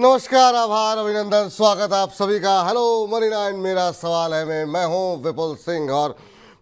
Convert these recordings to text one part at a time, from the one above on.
नमस्कार, आभार, अभिनंदन, स्वागत आप सभी का। हेलो मनी नाइन, मेरा सवाल है मैं हूं विपुल सिंह। और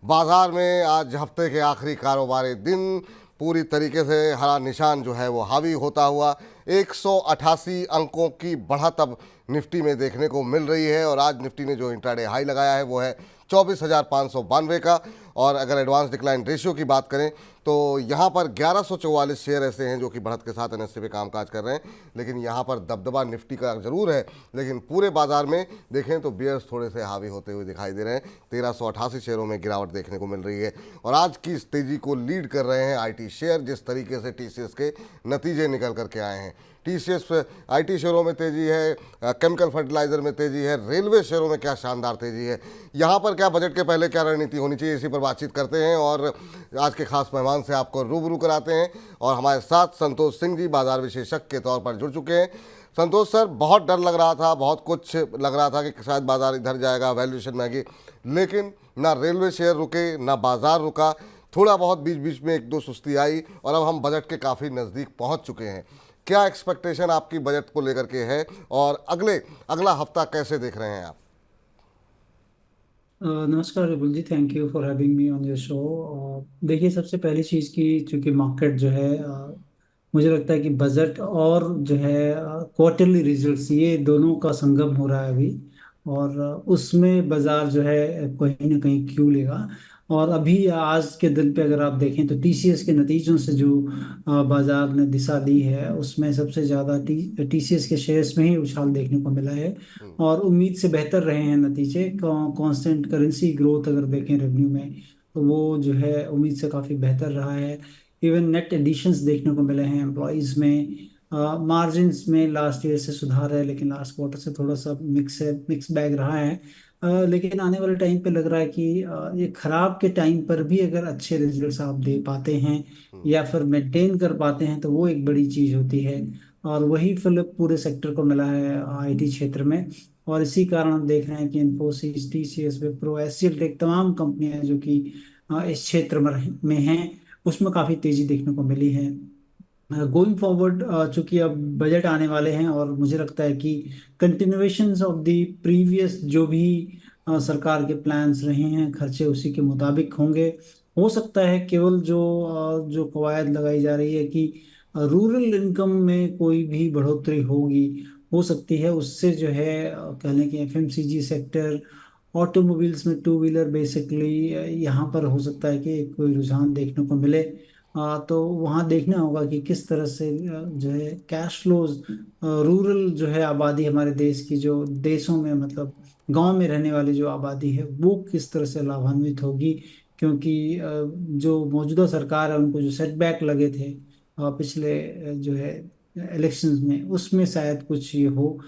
बाजार में आज हफ्ते के आखिरी कारोबारी दिन पूरी तरीके से हरा निशान जो है वो हावी होता हुआ 188 अंकों की बढ़त अब निफ्टी में देखने को मिल रही है। और आज निफ्टी ने जो इंट्राडे हाई लगाया है वो है 24,592 का। और अगर एडवांस डिक्लाइन रेशियो की बात करें तो यहाँ पर 1144 शेयर ऐसे हैं जो कि बढ़त के साथ एनएससी पे कामकाज कर रहे हैं। लेकिन यहाँ पर दबदबा निफ्टी का जरूर है, लेकिन पूरे बाजार में देखें तो बियर्स थोड़े से हावी होते हुए दिखाई दे रहे हैं। 1388 शेयरों में गिरावट देखने को मिल रही है। और आज की इस तेजी को लीड कर रहे हैं आईटी शेयर, जिस तरीके से टीसीएस के नतीजे निकल करके आए हैं। टीसीएस आईटी शेयरों में तेजी है, केमिकल फर्टिलाइजर में तेजी है, रेलवे शेयरों में क्या शानदार तेजी है। यहाँ पर क्या बजट के पहले क्या रणनीति होनी चाहिए, इसी पर बातचीत करते हैं। और आज के खास मेहमान से आपको रूबरू कराते हैं। और हमारे साथ संतोष सिंह जी बाजार विशेषज्ञ के तौर पर जुड़ चुके हैं। संतोष सर, बहुत डर लग रहा था, बहुत कुछ लग रहा था कि शायद बाजार इधर जाएगा, वैल्यूएशन महंगी, लेकिन ना रेलवे शेयर रुके ना बाजार रुका। थोड़ा बहुत बीच बीच में एक दो सुस्ती आई और अब हम बजट के काफ़ी नज़दीक पहुंच चुके हैं। क्या एक्सपेक्टेशन आपकी बजट को लेकर के है और अगला हफ्ता कैसे देख रहे हैं आप? नमस्कार Vipul ji, thank you for having me on your show. देखिए, सबसे पहली चीज़ की चूंकि मार्केट जो है मुझे लगता है कि बजट और जो है क्वार्टरली रिजल्ट्स, ये दोनों का संगम हो रहा है अभी। और उसमें बाजार जो है कहीं ना कहीं क्यों लेगा। और अभी आज के दिन पे अगर आप देखें तो टीसीएस के नतीजों से जो बाजार ने दिशा ली है, उसमें सबसे ज़्यादा टीसीएस के शेयर्स में ही उछाल देखने को मिला है। और उम्मीद से बेहतर रहे हैं नतीजे। कांस्टेंट करेंसी ग्रोथ अगर देखें रेवेन्यू में, तो वो जो है उम्मीद से काफ़ी बेहतर रहा है। इवन नेट एडिशंस देखने को मिले हैं एम्प्लॉयज़ में। मार्जिन्स में लास्ट ईयर से सुधार है, लेकिन लास्ट क्वार्टर से थोड़ा सा मिक्स बैग रहा है। लेकिन आने वाले टाइम पे लग रहा है कि ये खराब के टाइम पर भी अगर अच्छे रिजल्ट्स आप दे पाते हैं या फिर मेंटेन कर पाते हैं, तो वो एक बड़ी चीज़ होती है। और वही फिलिप पूरे सेक्टर को मिला है आईटी क्षेत्र में। और इसी कारण हम देख रहे हैं कि इन्फोसिस, टीसीएस, विप्रो, एचसीएल टेक, तमाम कंपनियां जो कि इस क्षेत्र में हैं, उसमें काफ़ी तेजी देखने को मिली है। गोइंग फॉरवर्ड, चूंकि अब बजट आने वाले हैं और मुझे लगता है कि कंटिन्यूएशन ऑफ द प्रीवियस जो भी सरकार के प्लान्स रहे हैं, खर्चे उसी के मुताबिक होंगे। हो सकता है केवल जो कवायद लगाई जा रही है कि रूरल इनकम में कोई भी बढ़ोतरी होगी, हो सकती है उससे जो है कह लें कि एफएमसीजी सेक्टर, ऑटोमोबाइल्स में टू व्हीलर बेसिकली, यहाँ पर हो सकता है कि कोई रुझान देखने को मिले। तो वहाँ देखना होगा कि किस तरह से जो है कैश फ्लोज, रूरल जो है आबादी हमारे देश की, जो देशों में मतलब गांव में रहने वाली जो आबादी है, वो किस तरह से लाभान्वित होगी। क्योंकि जो मौजूदा सरकार है, उनको जो सेटबैक लगे थे पिछले जो है इलेक्शंस में, उसमें शायद कुछ ये हो।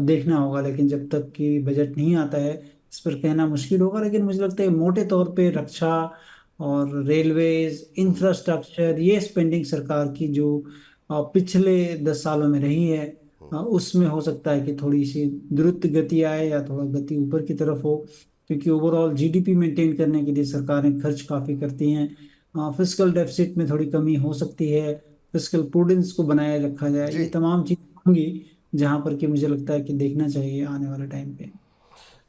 देखना होगा। लेकिन जब तक कि बजट नहीं आता है, इस पर कहना मुश्किल होगा। लेकिन मुझे लगता है मोटे तौर पे रक्षा और रेलवेज, इंफ्रास्ट्रक्चर, ये स्पेंडिंग सरकार की जो पिछले 10 सालों में रही है, उसमें हो सकता है कि थोड़ी सी द्रुत गति आए या थोड़ा गति ऊपर की तरफ हो। क्योंकि ओवरऑल जीडीपी मेंटेन करने के लिए सरकारें खर्च काफ़ी करती हैं। फिस्कल डेफिसिट में थोड़ी कमी हो सकती है, फिस्कल प्रूडेंस को बनाए रखा जाए, जी, ये तमाम चीज़ें होंगी जहां पर कि मुझे लगता है कि देखना चाहिए आने वाले टाइम पे।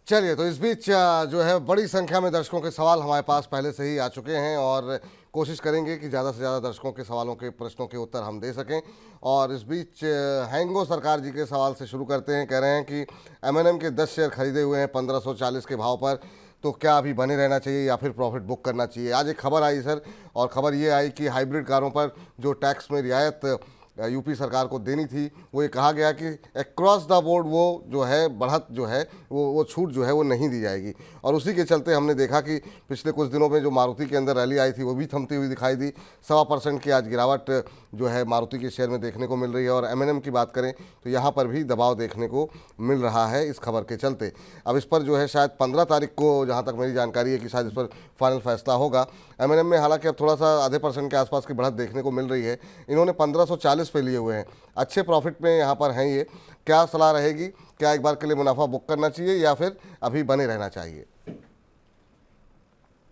चलिए, तो इस बीच जो है बड़ी संख्या में दर्शकों के सवाल हमारे पास पहले से ही आ चुके हैं और कोशिश करेंगे कि ज़्यादा से ज़्यादा दर्शकों के सवालों के प्रश्नों के उत्तर हम दे सकें। और इस बीच हैंगो सरकार जी के सवाल से शुरू करते हैं। कह रहे हैं कि एमएनएम के 10 शेयर खरीदे हुए हैं 1540 के भाव पर, तो क्या अभी बने रहना चाहिए या फिर प्रॉफिट बुक करना चाहिए? आज एक खबर आई सर, और खबर ये आई कि हाइब्रिड कारों पर जो टैक्स में रियायत यूपी सरकार को देनी थी, वो ये कहा गया कि अक्रॉस द बोर्ड वो जो है बढ़त जो है वो छूट जो है वो नहीं दी जाएगी। और उसी के चलते हमने देखा कि पिछले कुछ दिनों में जो मारुति के अंदर रैली आई थी वो भी थमती हुई दिखाई दी। 1.25% की आज गिरावट जो है मारुति के शेयर में देखने को मिल रही है। और एमएनएम की बात करें तो यहाँ पर भी दबाव देखने को मिल रहा है इस खबर के चलते। अब इस पर जो है शायद 15 तारीख को, जहाँ तक मेरी जानकारी है, कि शायद इस पर फाइनल फैसला होगा। एमएनएम में हालांकि अब थोड़ा सा आधे % के आसपास की बढ़त देखने को मिल रही है। इन्होंने 1540 पे लिए हुए हैं, अच्छे प्रॉफिट में यहाँ पर हैं ये। क्या सलाह रहेगी, क्या एक बार के लिए मुनाफा बुक करना चाहिए या फिर अभी बने रहना चाहिए?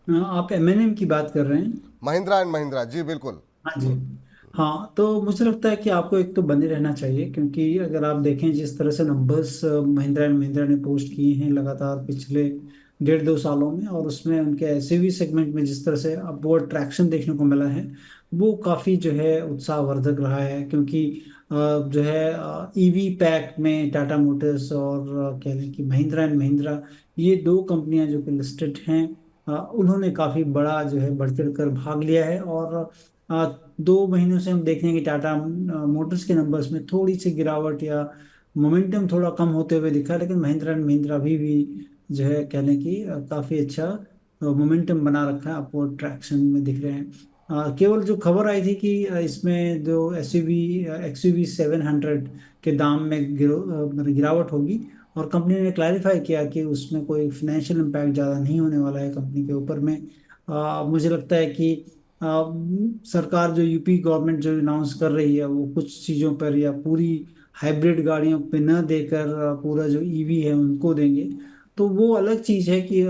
आप एमएनएम की बात कर रहे हैं? महिंद्रा एंड महिंद्रा, जी बिल्कुल। हाँ जी। हाँ, तो मुझे लगता है कि आपको एक तो बने रहना चाहिए, क्योंकि अगर आप देखें जिस तरह से नंबर्स महिंद्रा एंड महिंद्रा ने पोस्ट किए हैं लगातार पिछले 1.5 2 सालों में, और उसमें उनके एसयूवी सेगमेंट में जिस तरह से अपवर्ड ट्रैक्शन देखने को मिला है, वो काफ़ी जो है उत्साहवर्धक रहा है। क्योंकि जो है ईवी पैक में टाटा मोटर्स और कह लें कि महिंद्रा एंड महिंद्रा, ये दो कंपनियां जो कि लिस्टेड हैं, उन्होंने काफ़ी बड़ा जो है बढ़ चढ़ कर भाग लिया है। और 2 महीनों से हम देख रहे हैं कि टाटा मोटर्स के नंबर्स में थोड़ी सी गिरावट या मोमेंटम थोड़ा कम होते हुए दिखा है, लेकिन महिंद्रा एंड महिंद्रा भी जो है कह लें कि काफ़ी अच्छा मोमेंटम बना रखा है, आपको ट्रैक्शन में दिख रहे हैं। केवल जो खबर आई थी कि इसमें जो एसयूवी एक्सयूवी 700 के दाम में मतलब गिरावट होगी, और कंपनी ने क्लैरिफाई किया कि उसमें कोई फिनेंशियल इम्पैक्ट ज़्यादा नहीं होने वाला है कंपनी के ऊपर में। मुझे लगता है कि सरकार जो यूपी गवर्नमेंट जो अनाउंस कर रही है, वो कुछ चीज़ों पर या पूरी हाइब्रिड गाड़ियों पे न देकर पूरा जो ईवी है उनको देंगे, तो वो अलग चीज़ है कि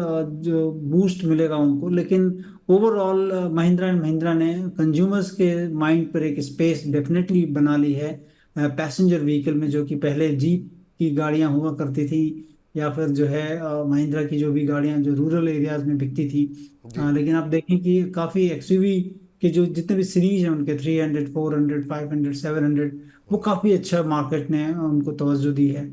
जो बूस्ट मिलेगा उनको। लेकिन ओवरऑल महिंद्रा एंड महिंद्रा ने कंज्यूमर्स के माइंड पर एक स्पेस डेफिनेटली बना ली है पैसेंजर व्हीकल में, जो कि पहले जीप की गाड़ियां हुआ करती थी, या फिर जो है महिंद्रा की जो भी गाड़ियां जो रूरल एरियाज में बिकती थी। जी। लेकिन आप देखें कि काफ़ी एक्सयूवी के जो जितने भी सीरीज हैं उनके 300 400 500 700, वो काफ़ी अच्छा मार्केट ने उनको तवज्जो दी है।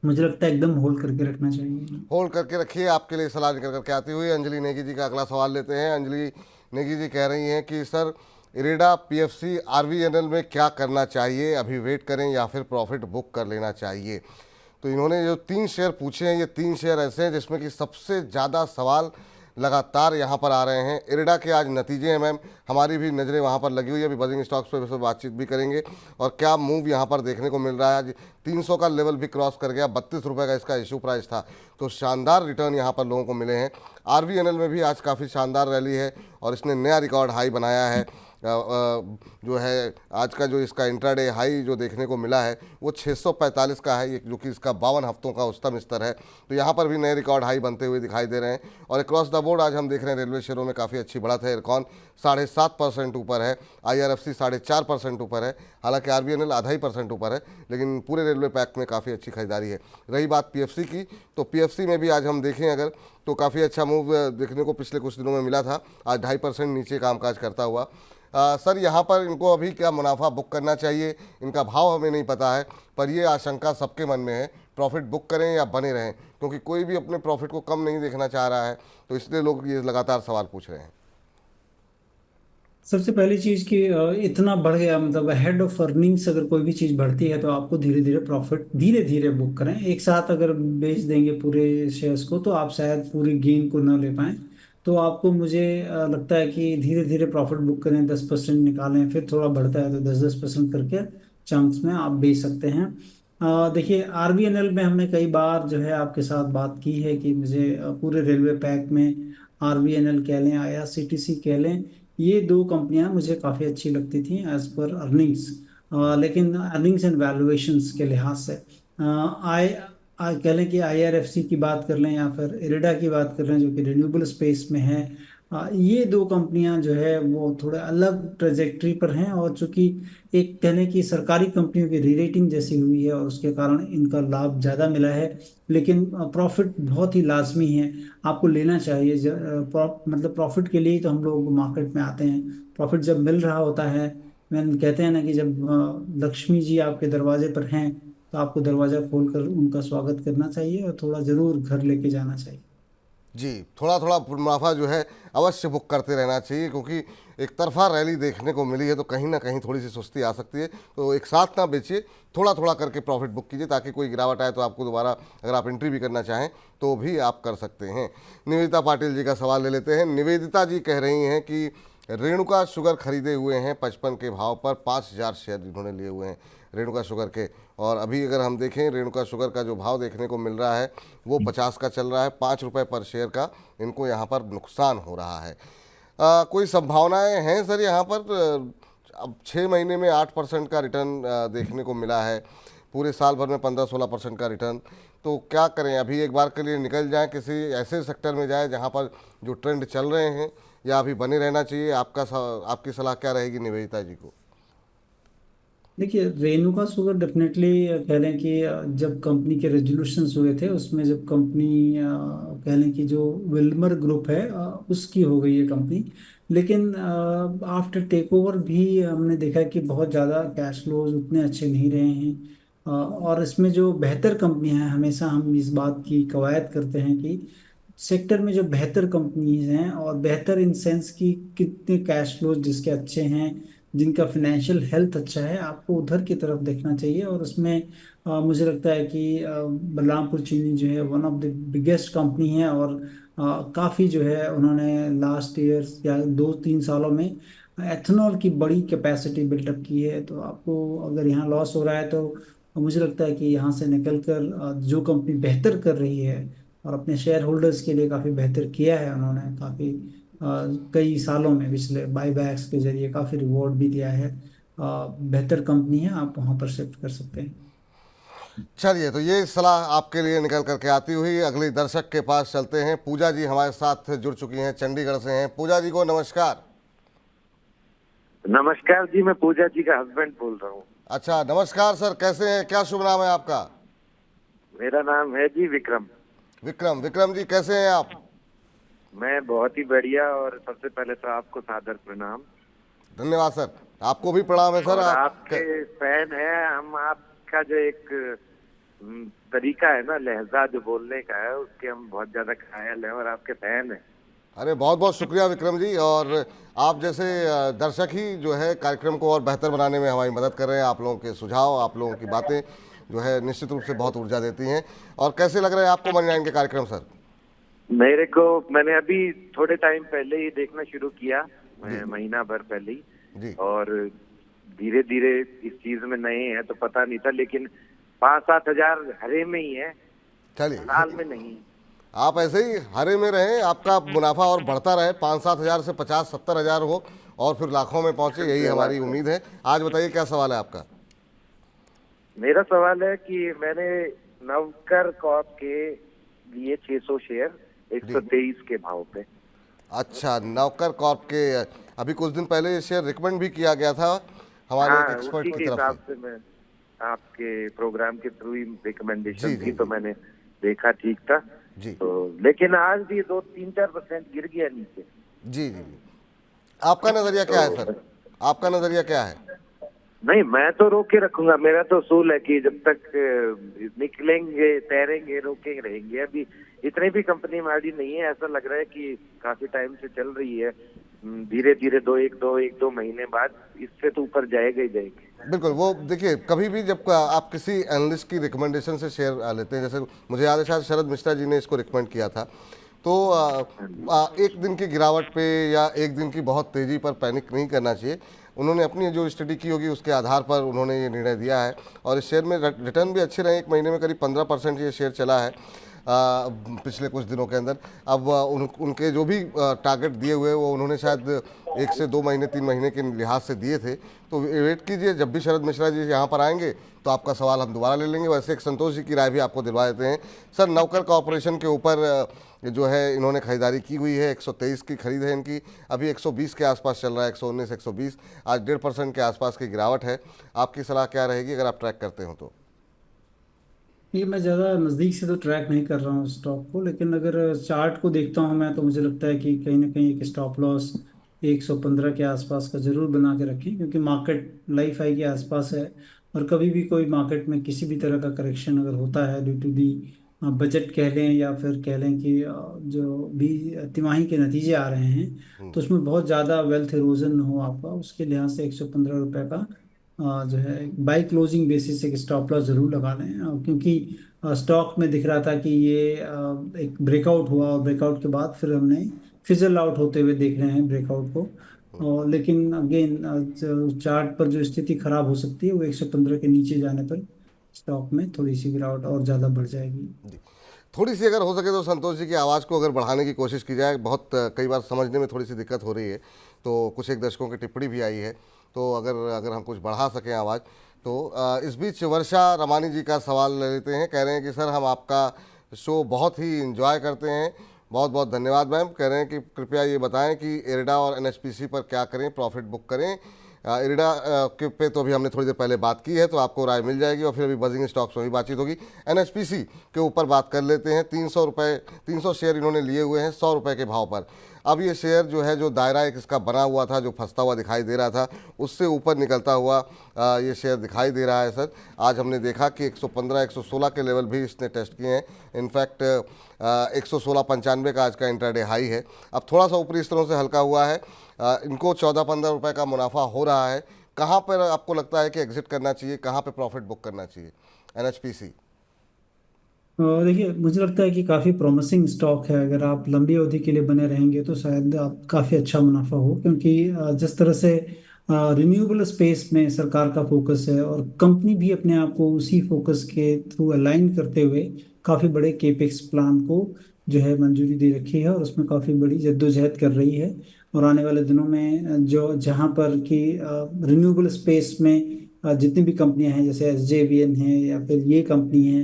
मुझे लगता है एकदम होल्ड करके रखना चाहिए। होल्ड करके रखिए, आपके लिए सलाह निकल करके आती हुई अंजलि नेगी जी का अगला सवाल लेते हैं। अंजलि नेगी जी कह रही हैं कि सर, इरेडा पीएफसी आरवीएनएल में क्या करना चाहिए, अभी वेट करें या फिर प्रॉफिट बुक कर लेना चाहिए। तो इन्होंने जो 3 शेयर पूछे हैं, ये 3 शेयर ऐसे हैं जिसमें कि सबसे ज़्यादा सवाल लगातार यहाँ पर आ रहे हैं। इरेडा के आज नतीजे हैं मैम, हमारी भी नज़रें वहाँ पर लगी हुई है, अभी बजिंग स्टॉक्स पर इस पर बातचीत भी करेंगे। और क्या मूव यहाँ पर देखने को मिल रहा है, आज 300 का लेवल भी क्रॉस कर गया, 32 रुपये का इसका इशू प्राइस था। तो शानदार रिटर्न यहाँ पर लोगों को मिले हैं। आरवीएनएल में भी आज काफ़ी शानदार रैली है और इसने नया रिकॉर्ड हाई बनाया है। जो है आज का जो इसका इंट्राडे हाई जो देखने को मिला है वो 645 का है, ये जो कि इसका 52 हफ्तों का उच्चतम स्तर है। तो यहाँ पर भी नए रिकॉर्ड हाई बनते हुए दिखाई दे रहे हैं। और अक्रॉस द बोर्ड आज हम देख रहे हैं रेलवे शेयरों में काफ़ी अच्छी बढ़त है। इरकॉन 7.5% ऊपर है, आईआरएफसी 4.5% ऊपर है, हालांकि आरबीएनएल आधा ही परसेंट ऊपर है, लेकिन पूरे रेलवे पैक में काफ़ी अच्छी खरीदारी है। रही बात पीएफसी की, तो पीएफसी में भी आज हम देखें अगर तो काफ़ी अच्छा मूव देखने को पिछले कुछ दिनों में मिला था, आज 2.5% नीचे कामकाज करता हुआ। सर, यहाँ पर इनको अभी क्या मुनाफा बुक करना चाहिए, इनका भाव हमें नहीं पता है, पर ये आशंका सबके मन में है, प्रॉफिट बुक करें या बने रहें, क्योंकि कोई भी अपने प्रॉफिट को कम नहीं देखना चाह रहा है, तो इसलिए लोग ये लगातार सवाल पूछ रहे हैं। सबसे पहली चीज कि इतना बढ़ गया, मतलब हेड ऑफ अर्निंग्स अगर कोई भी चीज बढ़ती है तो आपको धीरे धीरे प्रॉफिट धीरे धीरे बुक करें। एक साथ अगर बेच देंगे पूरे शेयर्स को तो आप शायद पूरी गेन को न ले पाएं। तो आपको, मुझे लगता है कि धीरे धीरे प्रॉफिट बुक करें, 10% निकालें, फिर थोड़ा बढ़ता है तो 10% करके चंक्स में आप बेच सकते हैं। देखिए, आरबीएनएल में हमने कई बार जो है आपके साथ बात की है कि मुझे पूरे रेलवे पैक में आरबीएनएल कह लें, आईआरसीटीसी कह लें, ये दो कंपनियां मुझे काफ़ी अच्छी लगती थी एज पर अर्निंग्स। लेकिन अर्निंग्स एंड वैल्यूएशंस के लिहाज से आई कह लें कि आईआरएफसी की बात कर लें या फिर इरेडा की बात कर लें जो कि रिन्यूएबल स्पेस में है, ये दो कंपनियां जो है वो थोड़े अलग ट्रेजेक्ट्री पर हैं। और चूंकि एक कह लें कि सरकारी कंपनियों की री रेटिंग जैसी हुई है और उसके कारण इनका लाभ ज़्यादा मिला है, लेकिन प्रॉफिट बहुत ही लाजमी है, आपको लेना चाहिए। मतलब प्रॉफिट के लिए ही तो हम लोग मार्केट में आते हैं। प्रॉफिट जब मिल रहा होता है, मैंने कहते हैं ना कि जब लक्ष्मी जी आपके दरवाजे पर हैं, तो आपको दरवाजा खोलकर उनका स्वागत करना चाहिए और थोड़ा जरूर घर लेके जाना चाहिए। जी, थोड़ा थोड़ा मुनाफा जो है अवश्य बुक करते रहना चाहिए, क्योंकि एक तरफा रैली देखने को मिली है तो कहीं ना कहीं थोड़ी सी सुस्ती आ सकती है। तो एक साथ ना बेचिए, थोड़ा थोड़ा करके प्रॉफिट बुक कीजिए, ताकि कोई गिरावट आए तो आपको दोबारा अगर आप एंट्री भी करना चाहें तो भी आप कर सकते हैं। निवेदिता पाटिल जी का सवाल ले लेते हैं। निवेदिता जी कह रही हैं कि रेणुका शुगर खरीदे हुए हैं 55 के भाव पर, 5,000 शेयर जिन्होंने लिए हुए हैं रेणुका शुगर के, और अभी अगर हम देखें रेणुका शुगर का जो भाव देखने को मिल रहा है वो 50 का चल रहा है, 5 रुपये पर शेयर का इनको यहाँ पर नुकसान हो रहा है। कोई संभावनाएं हैं सर यहाँ पर? अब 6 महीने में 8% का रिटर्न देखने को मिला है, पूरे साल भर में 15-16% का रिटर्न, तो क्या करें? अभी एक बार के लिए निकल जाएं, किसी ऐसे सेक्टर में जाएं जहाँ पर जो ट्रेंड चल रहे हैं, या अभी बने रहना चाहिए? आपकी सलाह क्या रहेगी निवेदिता जी को? देखिए, रेणुका शुगर डेफिनेटली कह लें कि जब कंपनी के रेजोल्यूशंस हुए थे उसमें, जब कंपनी कह लें कि जो विल्मर ग्रुप है उसकी हो गई है कंपनी। लेकिन आफ्टर टेक ओवर भी हमने देखा कि बहुत ज़्यादा कैश फ्लोज उतने अच्छे नहीं रहे हैं। और इसमें जो बेहतर कंपनियां हैं, हमेशा हम इस बात की कवायद करते हैं कि सेक्टर में जो बेहतर कंपनीज हैं, और बेहतर इन सेंस की कितने कैश फ्लो जिसके अच्छे हैं, जिनका फाइनेंशियल हेल्थ अच्छा है, आपको उधर की तरफ देखना चाहिए। और उसमें मुझे लगता है कि बलरामपुर चीनी जो है one of the biggest company है। और काफ़ी जो है उन्होंने लास्ट ईयर या 2-3 सालों में एथेनॉल की बड़ी कैपेसिटी बिल्डअप की है। तो आपको अगर यहाँ लॉस हो रहा है तो मुझे लगता है कि यहाँ से निकल कर जो कंपनी बेहतर कर रही है और अपने शेयर होल्डर्स के लिए काफ़ी बेहतर किया है, उन्होंने काफ़ी कई सालों में पिछले बाईबैक्स के जरिए काफ़ी रिवॉर्ड भी दिया है। बेहतर कंपनी है, आप वहाँ पर शिफ्ट कर सकते हैं। चलिए, तो ये सलाह आपके लिए निकल करके आती हुई अगली दर्शक के पास चलते हैं। पूजा जी हमारे साथ जुड़ चुकी हैं, चंडीगढ़ से हैं। पूजा जी को नमस्कार। नमस्कार जी, मैं पूजा जी का हस्बैंड बोल रहा हूँ। अच्छा, नमस्कार सर, कैसे हैं? क्या शुभ नाम है आपका? मेरा नाम है जी विक्रम। विक्रम। विक्रम जी कैसे हैं आप? मैं बहुत ही बढ़िया, और सबसे पहले तो आपको सादर प्रणाम। धन्यवाद सर, आपको भी प्रणाम है सर। और आप आपके फैन है हम। आपका जो एक तरीका है ना, लहजा जो बोलने का है, उसके हम बहुत ज्यादा कायल हैं और आपके फैन हैं। अरे बहुत बहुत शुक्रिया विक्रम जी। और आप जैसे दर्शक ही जो है कार्यक्रम को और बेहतर बनाने में हमारी मदद कर रहे हैं। आप लोगों के सुझाव, आप लोगों की बातें जो है निश्चित रूप से बहुत ऊर्जा देती हैं। और कैसे लग रहे हैं आपको मनी नाइन के कार्यक्रम सर? मैंने अभी थोड़े टाइम पहले ही देखना शुरू किया, महीना भर पहले ही। जी। और धीरे धीरे इस चीज में नए हैं तो पता नहीं था, लेकिन 5-7 हजार हरे में ही है, चलिए, साल में नहीं। आप ऐसे ही हरे में रहें, आपका मुनाफा और बढ़ता रहे, 5-7 हज़ार से 50-70 हज़ार हो और फिर लाखों में पहुंचे, यही हमारी उम्मीद है। आज बताइए क्या सवाल है आपका? मेरा सवाल है कि मैंने नवकर कॉर्प के लिए 600 शेयर 123 के भाव पे। अच्छा, नौकर कॉर्प के अभी कुछ दिन पहले ये शेयर रिकमेंड भी किया गया था हमारे एक हाँ, एक्सपर्ट उसी की के तरफ हिसाब से। से मैं आपके प्रोग्राम के थ्रू ही जी रिकमेंडेशन जी थी, तो जी मैंने देखा ठीक था। जी तो लेकिन आज भी 2-3-4% गिर गया नीचे। जी जी जी। आपका नज़रिया क्या है सर? तो आपका नज़रिया क्या है? नहीं, मैं तो रोक के रखूंगा। मेरा तो उसूल है कि जब तक निकलेंगे, तैरेंगे, रोके रहेंगे। अभी इतने भी कंपनी मारी नहीं है, ऐसा लग रहा है कि काफी टाइम से चल रही है। धीरे धीरे एक दो महीने बाद इससे तो ऊपर जाएगा ही जाएगा। बिल्कुल, वो देखिए, कभी भी जब आप किसी एनालिस्ट की रिकमेंडेशन से शेयर लेते हैं, जैसे मुझे याद है शायद शरद मिश्रा जी ने इसको रिकमेंड किया था, तो एक दिन की गिरावट पे या एक दिन की बहुत तेज़ी पर पैनिक नहीं करना चाहिए। उन्होंने अपनी जो स्टडी की होगी उसके आधार पर उन्होंने ये निर्णय दिया है। और इस शेयर में रिटर्न भी अच्छे रहे, एक महीने में करीब 15% ये शेयर चला है पिछले कुछ दिनों के अंदर। अब उनके जो भी टारगेट दिए हुए वो उन्होंने शायद 1 से 2 महीने 3 महीने के लिहाज से दिए थे। तो वेट कीजिए, जब भी शरद मिश्रा जी यहाँ पर आएंगे तो आपका सवाल हम दोबारा ले लेंगे। वैसे एक संतोष जी की राय भी आपको दिलवा देते हैं। सर, नवकर कॉरपोरेशन के ऊपर जो है इन्होंने खरीदारी की हुई है, 123 की खरीद है इनकी। अभी 120 के आसपास चल रहा है, 119, 120। आज 1.5% के आसपास की गिरावट है। आपकी सलाह क्या रहेगी अगर आप ट्रैक करते हो तो? ये मैं ज़्यादा नज़दीक से तो ट्रैक नहीं कर रहा हूँ स्टॉक को, लेकिन अगर चार्ट को देखता हूँ मैं, तो मुझे लगता है कि कहीं ना कहीं एक स्टॉप लॉस 115 के आसपास का ज़रूर बना के रखें, क्योंकि मार्केट लाइफ हाई के आसपास है। और कभी भी कोई मार्केट में किसी भी तरह का करेक्शन अगर होता है ड्यू टू दी बजट कह लें, या फिर कह लें कि जो भी तिमाही के नतीजे आ रहे हैं, तो उसमें बहुत ज़्यादा वेल्थ इरोजन हो आपका, उसके लिहाज से 115 रुपये का जो है बाई क्लोजिंग बेसिस एक स्टॉप लॉस जरूर लगा लें। क्योंकि स्टॉक में दिख रहा था कि ये एक ब्रेकआउट हुआ, और ब्रेकआउट के बाद फिर हमने फिजल आउट होते हुए देख रहे हैं ब्रेकआउट को। और लेकिन अगेन चार्ट पर जो स्थिति खराब हो सकती है वो 115 के नीचे जाने पर स्टॉक में थोड़ी सी गिरावट और ज़्यादा बढ़ जाएगी। जी, थोड़ी सी अगर हो सके तो संतोष जी की आवाज़ को अगर बढ़ाने की कोशिश की जाए। बहुत कई बार समझने में थोड़ी सी दिक्कत हो रही है, तो कुछ एक दर्शकों की टिप्पणी भी आई है, तो अगर अगर हम कुछ बढ़ा सकें आवाज़ तो। इस बीच वर्षा रमानी जी का सवाल ले लेते हैं। कह रहे हैं कि सर, हम आपका शो बहुत ही इंजॉय करते हैं। बहुत बहुत धन्यवाद मैम। कह रहे हैं कि कृपया ये बताएं कि एरडा और एनएचपीसी पर क्या करें, प्रॉफिट बुक करें इरिडा के पे तो अभी हमने थोड़ी देर पहले बात की है, तो आपको राय मिल जाएगी और फिर अभी बजिंग स्टॉक्स में भी बातचीत होगी। एनएचपीसी के ऊपर बात कर लेते हैं। 300 शेयर इन्होंने लिए हुए हैं 100 रुपये के भाव पर। अब ये शेयर जो है, जो दायरा एक इसका बना हुआ था, जो फंसता हुआ दिखाई दे रहा था, उससे ऊपर निकलता हुआ ये शेयर दिखाई दे रहा है सर। आज हमने देखा कि 115 116 के लेवल भी इसने टेस्ट किए हैं। इनफैक्ट 116.95 का आज का इंट्राडे हाई है। अब थोड़ा सा ऊपरी स्तरों से हल्का हुआ है। इनको 14-15 रुपये का मुनाफा हो रहा है। कहाँ पर आपको लगता है कि एग्जिट करना चाहिए, कहाँ पे प्रॉफिट बुक करना चाहिए एनएचपीसी? देखिए, मुझे लगता है कि काफ़ी प्रॉमिसिंग स्टॉक है। अगर आप लंबी अवधि के लिए बने रहेंगे तो शायद आप काफ़ी अच्छा मुनाफा हो, क्योंकि जिस तरह से रिन्यूएबल स्पेस में सरकार का फोकस है और कंपनी भी अपने आप को उसी फोकस के थ्रू अलाइन करते हुए काफ़ी बड़े केपेक्स प्लान को जो है मंजूरी दे रखी है और उसमें काफ़ी बड़ी जद्दोजहद कर रही है। और आने वाले दिनों में जो जहाँ पर कि रिन्यूएबल स्पेस में जितनी भी कंपनियां हैं, जैसे SJVN है या फिर ये कंपनी है,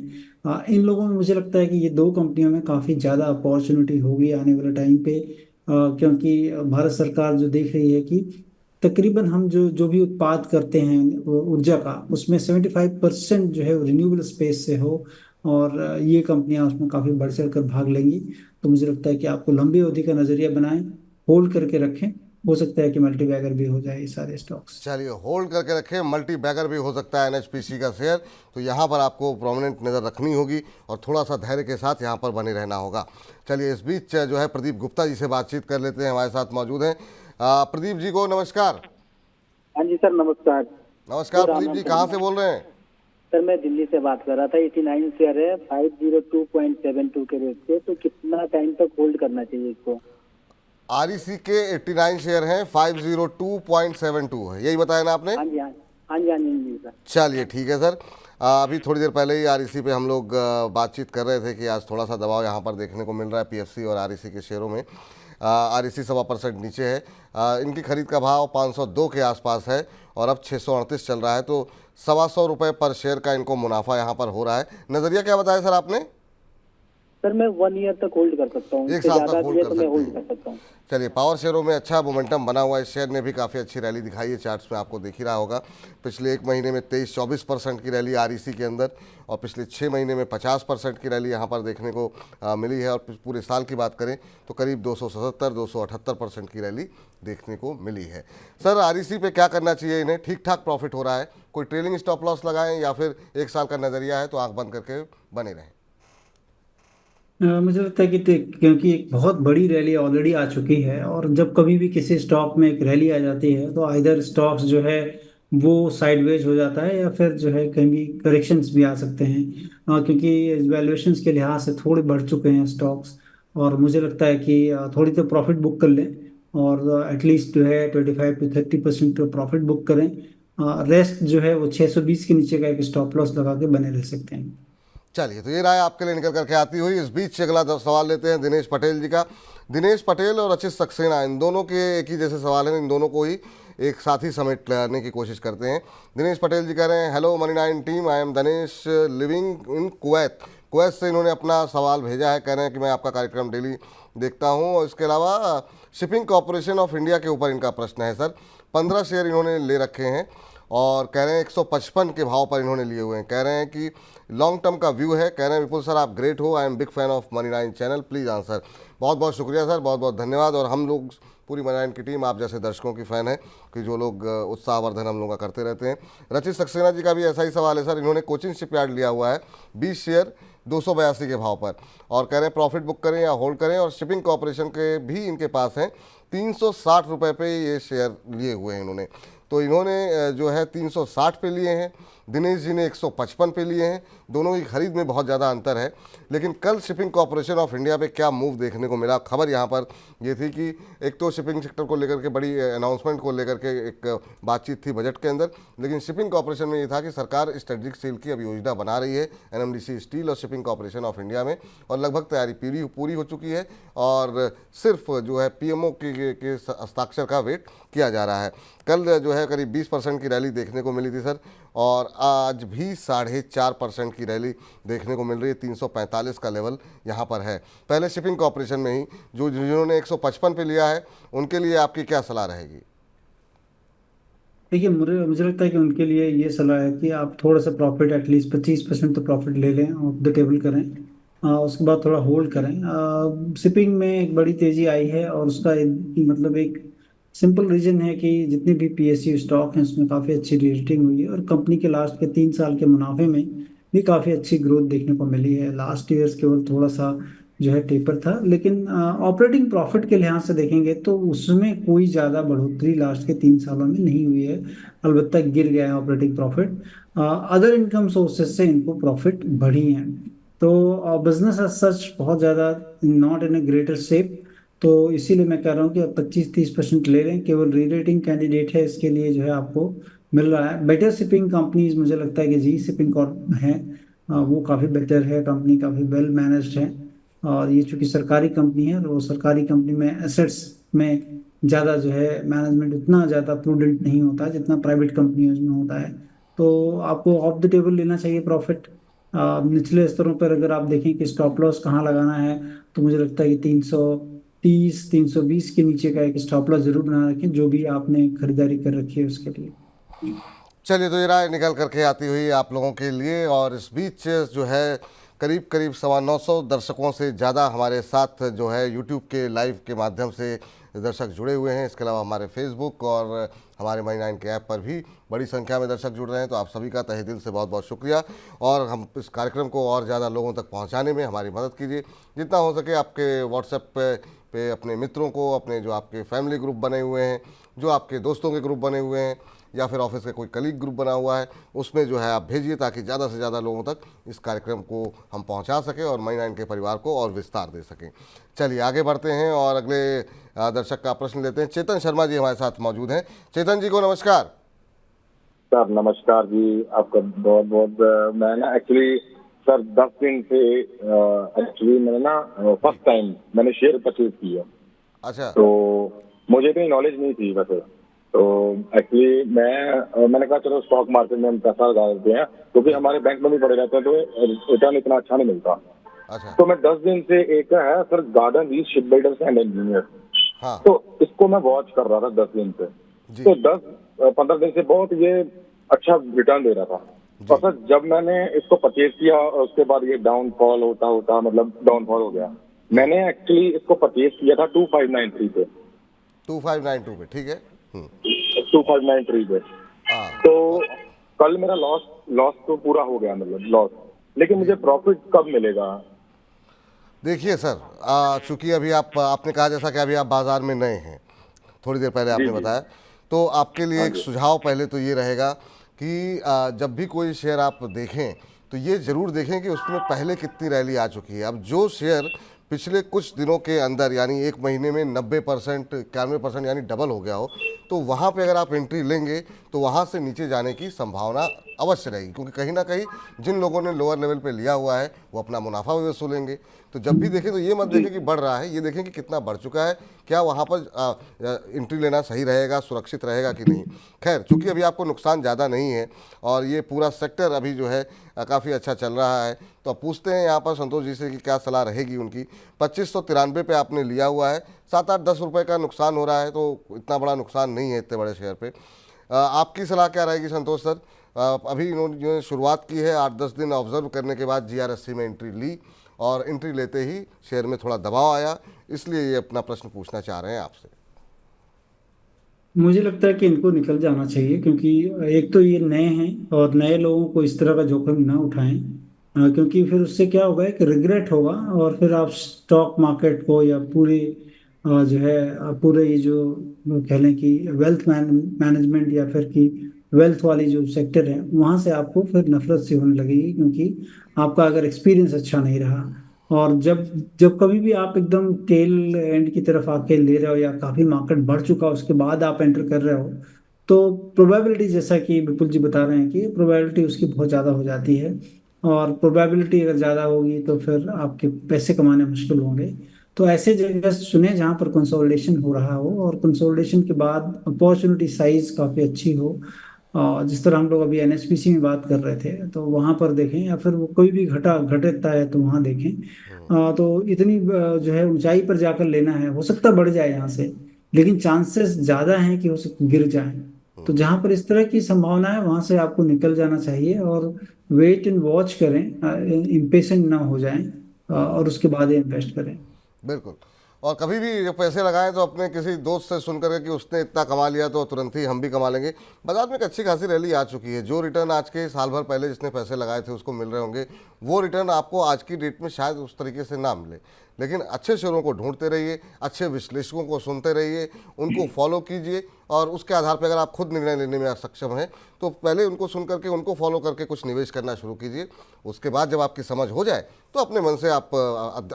इन लोगों में मुझे लगता है कि ये दो कंपनियों में काफ़ी ज़्यादा अपॉर्चुनिटी होगी आने वाले टाइम पे। क्योंकि भारत सरकार जो देख रही है कि तकरीबन हम जो जो भी उत्पाद करते हैं वो ऊर्जा का, उसमें 75% जो है रिन्यूएबल स्पेस से हो, और ये कंपनियां उसमें काफ़ी बढ़ चढ़ कर भाग लेंगी। तो मुझे लगता है कि आपको लंबी अवधि का नज़रिया बनाएं, होल्ड करके रखें। हो सकता है कि मल्टी बैगर भी हो जाए ये सारे स्टॉक्स। चलिए, होल्ड करके रखें। मल्टी बैगर भी हो सकता है एनएचपीसी का शेयर, तो यहाँ पर आपको प्रोमिनेंट नज़र रखनी होगी और थोड़ा सा धैर्य के साथ यहाँ पर बने रहना होगा। चलिए, इस बीच जो है प्रदीप गुप्ता जी से बातचीत कर लेते हैं, हमारे साथ मौजूद हैं। प्रदीप जी को नमस्कार। हाँ जी सर, नमस्कार। नमस्कार प्रदीप जी, कहाँ से बोल रहे हैं? सर मैं दिल्ली से बात कर रहा था। 89 शेयर है 502.72 के रेट से, तो कितना टाइम तक होल्ड करना चाहिए इसको? आरईसी के 89 शेयर हैं, 502.72 है, यही बताया ना आपने? हाँ जी, हाँ हाँ जी, हाँ जी, हाँ जी सर। चलिए ठीक है सर। अभी थोड़ी देर पहले ही आरईसी पे हम लोग बातचीत कर रहे थे कि आज थोड़ा सा दबाव यहाँ पर देखने को मिल रहा है पीएफसी और आरईसी के शेयरों में। आरईसी 1.25% नीचे है। इनकी खरीद का भाव 502 के आसपास है और अब 638 चल रहा है, तो 125 रुपये पर शेयर का इनको मुनाफा यहाँ पर हो रहा है। नज़रिया क्या बताया सर आपने? सर मैं 1 ईयर तक होल्ड कर सकता हूँ, एक इससे साल तक ज्यादा होल्ड दिए कर तो मैं सकते होल्ड हैं। कर सकता हूँ। चलिए, पावर शेयरों में अच्छा मोमेंटम बना हुआ है। इस शेयर ने भी काफ़ी अच्छी रैली दिखाई है, चार्ट्स में आपको दिख ही रहा होगा। पिछले एक महीने में 23-24% की रैली आरईसी के अंदर, और पिछले 6 महीने में 50% की रैली यहाँ पर देखने को मिली है। और पूरे साल की बात करें तो करीब 277-278% की रैली देखने को मिली है। सर, आरईसी पे क्या करना चाहिए इन्हें? ठीक ठाक प्रॉफिट हो रहा है, कोई ट्रेलिंग स्टॉप लॉस लगाएं या फिर एक साल का नज़रिया है तो आंख बंद करके बने रहें? मुझे लगता है कि क्योंकि एक बहुत बड़ी रैली ऑलरेडी आ चुकी है, और जब कभी भी किसी स्टॉक में एक रैली आ जाती है तो आइदर स्टॉक्स जो है वो साइडवेज हो जाता है या फिर जो है कहीं भी करेक्शंस भी आ सकते हैं। क्योंकि वैल्यूएशंस के लिहाज से थोड़े बढ़ चुके हैं स्टॉक्स, और मुझे लगता है कि थोड़ी तो प्रॉफिट बुक कर लें, और एटलीस्ट जो है 25 to 30% प्रॉफिट बुक करें। रेस्ट जो है वो 620 के नीचे का एक स्टॉप लॉस लगा के बने रह सकते हैं। चलिए, तो ये राय आपके लिए निकल करके आती हुई। इस बीच अगला सवाल लेते हैं दिनेश पटेल जी का। दिनेश पटेल और रचित सक्सेना, इन दोनों के एक ही जैसे सवाल हैं, इन दोनों को ही एक साथ ही समेट लाने की कोशिश करते हैं। दिनेश पटेल जी कह रहे हैं, hello money 9 team, I am Dinesh living in Kuwait. Kuwait से इन्होंने अपना सवाल भेजा है, कह रहे हैं कि मैं आपका कार्यक्रम डेली देखता हूँ। और इसके अलावा शिपिंग कॉरपोरेशन ऑफ इंडिया के ऊपर इनका प्रश्न है सर। 15 शेयर इन्होंने ले रखे हैं और कह रहे हैं 155 के भाव पर इन्होंने लिए हुए हैं। कह रहे हैं कि लॉन्ग टर्म का व्यू है। कह रहे हैं विपुल सर आप ग्रेट हो, I am big fan of money 9 channel, please answer. बहुत बहुत शुक्रिया सर, बहुत बहुत धन्यवाद। और हम लोग पूरी मनी 9 की टीम आप जैसे दर्शकों की फ़ैन है कि जो लोग उत्साहवर्धन हम लोग का करते रहते हैं। रचित सक्सेना जी का भी ऐसा ही सवाल है सर। इन्होंने कोचिन शिपयार्ड लिया हुआ है 20 शेयर 282 के भाव पर, और कह रहे हैं प्रॉफिट बुक करें या होल्ड करें। और शिपिंग कॉरपोरेशन के भी इनके पास हैं 360 रुपये पे ये शेयर लिए हुए हैं इन्होंने। तो इन्होंने जो है 360 पे लिए हैं, दिनेश जी ने 155 पे लिए हैं। दोनों की खरीद में बहुत ज़्यादा अंतर है। लेकिन कल शिपिंग कॉरपोरेशन ऑफ इंडिया पे क्या मूव देखने को मिला, खबर यहाँ पर ये थी कि एक तो शिपिंग सेक्टर को लेकर के बड़ी अनाउंसमेंट को लेकर के एक बातचीत थी बजट के अंदर, लेकिन शिपिंग कॉरपोरेशन में ये था कि सरकार स्ट्रेटेजिक सेल की अब योजना बना रही है एनएमडीसी स्टील और शिपिंग कॉरपोरेशन ऑफ इंडिया में, और लगभग तैयारी पूरी हो चुकी है। और सिर्फ जो है पीएमओ के हस्ताक्षर का वेट किया जा रहा है। कल जो है करीब 20% की रैली देखने को मिली थी सर, और आज भी 4.5% की रैली देखने को मिल रही है। 345 का लेवल यहाँ पर है। पहले शिपिंग कॉरपोरेशन में ही जिन्होंने 155 पे लिया है उनके लिए आपकी क्या सलाह रहेगी? देखिए, मुझे मुझे लगता है कि उनके लिए ये सलाह है कि आप थोड़ा सा प्रॉफिट, एटलीस्ट 25% तो प्रॉफिट ले लें, ऑफ द टेबल करें। उसके बाद थोड़ा होल्ड करें। शिपिंग में एक बड़ी तेजी आई है, और उसका मतलब एक सिंपल रीजन है कि जितने भी पीएसयू स्टॉक हैं उसमें काफ़ी अच्छी रेटिंग हुई है, और कंपनी के लास्ट के 3 साल के मुनाफे में भी काफ़ी अच्छी ग्रोथ देखने को मिली है। लास्ट ईयर्स केवल थोड़ा सा जो है टेपर था, लेकिन ऑपरेटिंग प्रॉफिट के लिहाज से देखेंगे तो उसमें कोई ज़्यादा बढ़ोतरी लास्ट के 3 सालों में नहीं हुई है। अलबत्ता गिर गया है operating profit. Other income sources से इनको प्रॉफिट बढ़ी हैं। तो बिजनेस एज सच बहुत ज़्यादा not in A greater shape. तो इसीलिए मैं कह रहा हूँ कि अब 25-30% ले लें। केवल री रेटिंग कैंडिडेट है, इसके लिए जो है आपको मिल रहा है। बेटर शिपिंग कंपनीज मुझे लगता है कि जी शिपिंग कॉर्प है, वो काफ़ी बेटर है, कंपनी काफ़ी वेल मैनेज्ड है। और ये चूंकि सरकारी कंपनी है, और वो सरकारी कंपनी में एसेट्स में ज़्यादा जो है मैनेजमेंट उतना ज़्यादा प्रूडेंट नहीं होता जितना प्राइवेट कंपनियों में होता है। तो आपको ऑफ द टेबल लेना चाहिए प्रॉफिट। निचले स्तरों पर अगर आप देखें कि स्टॉप लॉस कहाँ लगाना है, तो मुझे लगता है कि 330-320 के नीचे का एक स्टॉप लॉस जरूर बना रखें, जो भी आपने खरीदारी कर रखी है उसके लिए। चलिए, तो ये राय निकल करके आती हुई आप लोगों के लिए। और इस बीच जो है करीब करीब 950 दर्शकों से ज़्यादा हमारे साथ जो है यूट्यूब के लाइव के माध्यम से दर्शक जुड़े हुए हैं। इसके अलावा हमारे फेसबुक और हमारे मनी 9 के ऐप पर भी बड़ी संख्या में दर्शक जुड़ रहे हैं। तो आप सभी का तहे दिल से बहुत बहुत शुक्रिया। और हम इस कार्यक्रम को और ज़्यादा लोगों तक पहुंचाने में हमारी मदद कीजिए। जितना हो सके आपके व्हाट्सएप पे अपने मित्रों को, अपने जो आपके फैमिली ग्रुप बने हुए हैं, जो आपके दोस्तों के ग्रुप बने हुए हैं, या फिर ऑफिस का कोई कलीग ग्रुप बना हुआ है, उसमें जो है आप भेजिए, ताकि ज़्यादा से ज़्यादा लोगों तक इस कार्यक्रम को हम पहुंचा सकें और मनी 9 के परिवार को और विस्तार दे सकें। चलिए आगे बढ़ते हैं और अगले दर्शक का प्रश्न लेते हैं। चेतन शर्मा जी हमारे साथ मौजूद हैं। चेतन जी को नमस्कार। सर नमस्कार जी, आपका बहुत बहुत मैं ना एक्चुअली सर 10 दिन से एक्चुअली मैंने ना फर्स्ट टाइम मैंने शेयर परचेज किया। अच्छा। तो मुझे इतनी नॉलेज नहीं थी वैसे। तो एक्चुअली मैंने कहा चलो स्टॉक मार्केट में हम पैसा लगा देते हैं, क्योंकि हमारे बैंक में भी पड़े रहते हैं तो रिटर्न इतना अच्छा नहीं मिलता। अच्छा। तो मैं 10 दिन से एक है sir garden reach ship builders and engineer, हाँ तो इसको मैं वॉच कर रहा था 10 दिन से। जी। तो 10-15 दिन से बहुत ये अच्छा रिटर्न दे रहा था। और सर जब मैंने इसको परचेज किया और उसके बाद ये डाउनफॉल होता होता मतलब डाउनफॉल हो गया। मैंने एक्चुअली इसको परचेज किया था 2593 पे। 2592 पे, ठीक है। 2593 पे। हाँ। तो कल मेरा लॉस तो पूरा हो गया, मतलब लॉस। लेकिन मुझे प्रॉफिट कब मिलेगा? देखिए सर, चूंकि अभी आपने कहा जैसा कि अभी आप बाज़ार में नए हैं, थोड़ी देर पहले आपने जी। बताया, तो आपके लिए हाँ एक जी। सुझाव पहले तो ये रहेगा कि जब भी कोई शेयर आप देखें तो ये ज़रूर देखें कि उसमें पहले कितनी रैली आ चुकी है। अब जो शेयर पिछले कुछ दिनों के अंदर यानी एक महीने में 90%, 91% यानी डबल हो गया हो, तो वहाँ पे अगर आप एंट्री लेंगे तो वहाँ से नीचे जाने की संभावना अवश्य रहेगी, क्योंकि कहीं ना कहीं जिन लोगों ने लोअर लेवल पे लिया हुआ है वो अपना मुनाफा भी वसूलेंगे। तो जब भी देखें तो ये मत देखें कि बढ़ रहा है, ये देखें कि कितना बढ़ चुका है, क्या वहाँ पर एंट्री लेना सही रहेगा, सुरक्षित रहेगा कि नहीं। खैर, चूंकि अभी आपको नुकसान ज़्यादा नहीं है और ये पूरा सेक्टर अभी जो है काफ़ी अच्छा चल रहा है, तो अब पूछते हैं यहाँ पर संतोष जी से कि क्या सलाह रहेगी उनकी। 2593 पे आपने लिया हुआ है, 7-8-10 रुपये का नुकसान हो रहा है, तो इतना बड़ा नुकसान नहीं है इतने बड़े शेयर पे। आपकी सलाह क्या रहेगी संतोष सर? अभी इन्होंने शुरुआत की है, 8-10 दिन ऑब्जर्व करने के बाद GRSC में एंट्री ली और एंट्री लेते ही शेयर में थोड़ा दबाव आया, इसलिए ये अपना प्रश्न पूछना चाह रहे हैं आपसे। मुझे लगता है कि इनको निकल जाना चाहिए, क्योंकि एक तो ये नए हैं, और नए लोगों को इस तरह का जोखिम ना उठाएं। क्योंकि फिर उससे क्या होगा कि रिग्रेट होगा, और फिर आप स्टॉक मार्केट को या पूरे जो है पूरे ये जो कह लें कि वेल्थ मैनेजमेंट या फिर कि वेल्थ वाली जो सेक्टर है, वहाँ से आपको फिर नफरत सी होने लगेगी, क्योंकि आपका अगर एक्सपीरियंस अच्छा नहीं रहा। और जब जब कभी भी आप एकदम टेल एंड की तरफ आके ले रहे हो, या काफी मार्केट बढ़ चुका उसके बाद आप एंटर कर रहे हो, तो प्रोबेबिलिटी, जैसा कि विपुल जी बता रहे हैं, कि प्रोबेबिलिटी उसकी बहुत ज़्यादा हो जाती है। और प्रोबेबिलिटी अगर ज़्यादा होगी तो फिर आपके पैसे कमाने मुश्किल होंगे। तो ऐसे जगह चुने जहाँ पर कंसोलिडेशन हो रहा हो, और कंसोलिडेशन के बाद अपॉर्चुनिटी साइज काफ़ी अच्छी हो। जिस तरह हम लोग अभी एनएसपीसी में बात कर रहे थे, तो वहां पर देखें, या फिर वो कोई भी घटता है तो वहां देखें। तो इतनी जो है ऊंचाई पर जाकर लेना है, हो सकता है बढ़ जाए यहाँ से, लेकिन चांसेस ज्यादा हैं कि हो सकता गिर जाए। तो जहां पर इस तरह की संभावना है वहां से आपको निकल जाना चाहिए और वेट एंड वॉच करें, इम्पेशेंट ना हो जाएं, और उसके बाद इन्वेस्ट करें। बिल्कुल। और कभी भी जब पैसे लगाएं तो अपने किसी दोस्त से सुन करके कि उसने इतना कमा लिया तो तुरंत ही हम भी कमा लेंगे। बाजार में एक अच्छी खासी रैली आ चुकी है। जो रिटर्न आज के साल भर पहले जिसने पैसे लगाए थे उसको मिल रहे होंगे, वो रिटर्न आपको आज की डेट में शायद उस तरीके से ना मिले। लेकिन अच्छे शेयरों को ढूंढते रहिए, अच्छे विश्लेषकों को सुनते रहिए, उनको फॉलो कीजिए और उसके आधार पर अगर आप खुद निर्णय लेने में सक्षम हैं तो पहले उनको सुन करके, उनको फॉलो करके कुछ निवेश करना शुरू कीजिए। उसके बाद जब आपकी समझ हो जाए तो अपने मन से आप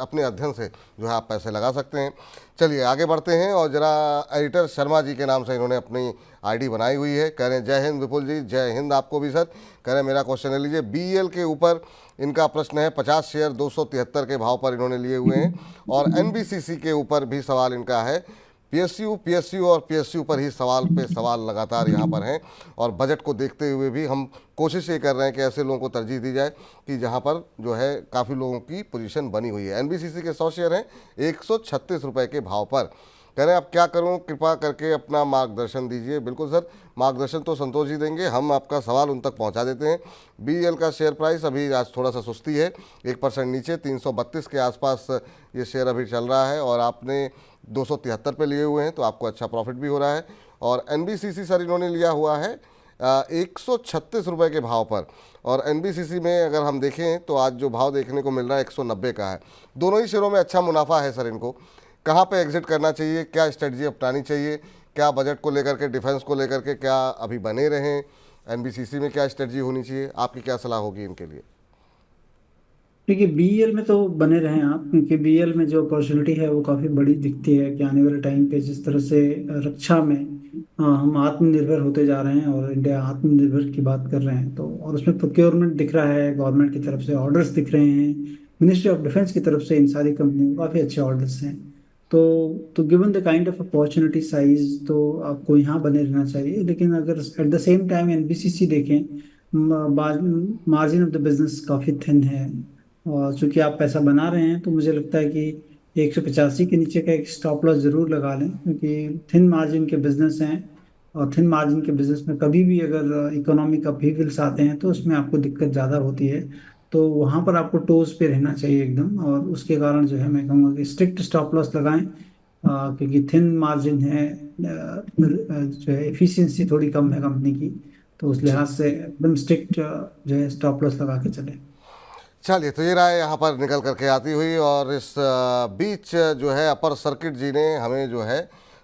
अपने अध्ययन से जो है आप पैसे लगा सकते हैं। चलिए आगे बढ़ते हैं और ज़रा एडिटर शर्मा जी के नाम से इन्होंने अपनी आईडी बनाई हुई है। कह रहे हैं जय हिंद विपुल जी। जय हिंद आपको भी सर। कह रहे हैं मेरा क्वेश्चन ले लीजिए। बीईएल के ऊपर इनका प्रश्न है। 50 शेयर 273 के भाव पर इन्होंने लिए हुए हैं। और एनबीसीसी के ऊपर भी सवाल इनका है। पीएसयू और पीएसयू पर ही सवाल पे सवाल लगातार यहाँ पर हैं। और बजट को देखते हुए भी हम कोशिश ये कर रहे हैं कि ऐसे लोगों को तरजीह दी जाए कि जहाँ पर जो है काफ़ी लोगों की पोजीशन बनी हुई है। एनबीसीसी के 100 शेयर हैं 136 रुपये के भाव पर। कह रहे हैं अब क्या करूं, कृपा करके अपना मार्गदर्शन दीजिए। बिल्कुल सर, मार्गदर्शन तो संतोष जी देंगे, हम आपका सवाल उन तक पहुंचा देते हैं। बीईएल का शेयर प्राइस अभी आज थोड़ा सा सुस्ती है, 1% नीचे 332 के आसपास ये शेयर अभी चल रहा है और आपने 273 पे लिए हुए हैं तो आपको अच्छा प्रॉफिट भी हो रहा है। और एनबीसीसी सर इन्होंने लिया हुआ है 136 रुपये के भाव पर। और एनबीसीसी में अगर हम देखें तो आज जो भाव देखने को मिल रहा है 190 का है। दोनों ही शेयरों में अच्छा मुनाफा है सर। इनको कहाँ पे एग्जिट करना चाहिए, क्या स्ट्रेटजी अपनानी चाहिए, क्या बजट को लेकर के, डिफेंस को लेकर के क्या अभी बने रहें, एनबीसीसी में क्या स्ट्रेटजी होनी चाहिए, आपकी क्या सलाह होगी इनके लिए? देखिए बीईएल में तो बने रहें आप, क्योंकि बीईएल में जो अपॉर्चुनिटी है वो काफ़ी बड़ी दिखती है कि आने वाले टाइम पे जिस तरह से रक्षा में हम आत्मनिर्भर होते जा रहे हैं और इंडिया आत्मनिर्भर की बात कर रहे हैं, तो और उसमें प्रोक्योरमेंट दिख रहा है, गवर्नमेंट की तरफ से ऑर्डर्स दिख रहे हैं, मिनिस्ट्री ऑफ डिफेंस की तरफ से इन सारी कंपनियों को काफ़ी अच्छे ऑर्डर्स हैं। तो given the kind of opportunity size तो आपको यहाँ बने रहना चाहिए। लेकिन अगर at the same time NBCC देखें, मार्जिन ऑफ द बिजनेस काफ़ी थिन है और चूंकि आप पैसा बना रहे हैं तो मुझे लगता है कि 185 के नीचे का एक स्टॉप लॉस जरूर लगा लें, क्योंकि थिन मार्जिन के बिजनेस हैं और थिन मार्जिन के बिजनेस में कभी भी अगर इकोनॉमिक अपहीवल्स आते हैं तो उसमें आपको दिक्कत ज़्यादा होती है। तो वहाँ पर आपको टोज पे रहना चाहिए एकदम, और उसके कारण जो है मैं कहूँगा कि स्ट्रिक्ट स्टॉप लॉस लगाएं, क्योंकि थिन मार्जिन है, जो है एफिशिएंसी थोड़ी कम है कंपनी की, तो उस लिहाज से एकदम स्ट्रिक्ट जो है स्टॉप लॉस लगा के चलें। चलिए, तो ये राय यहाँ पर निकल करके आती हुई और इस बीच जो है अपर सर्किट जी ने हमें जो है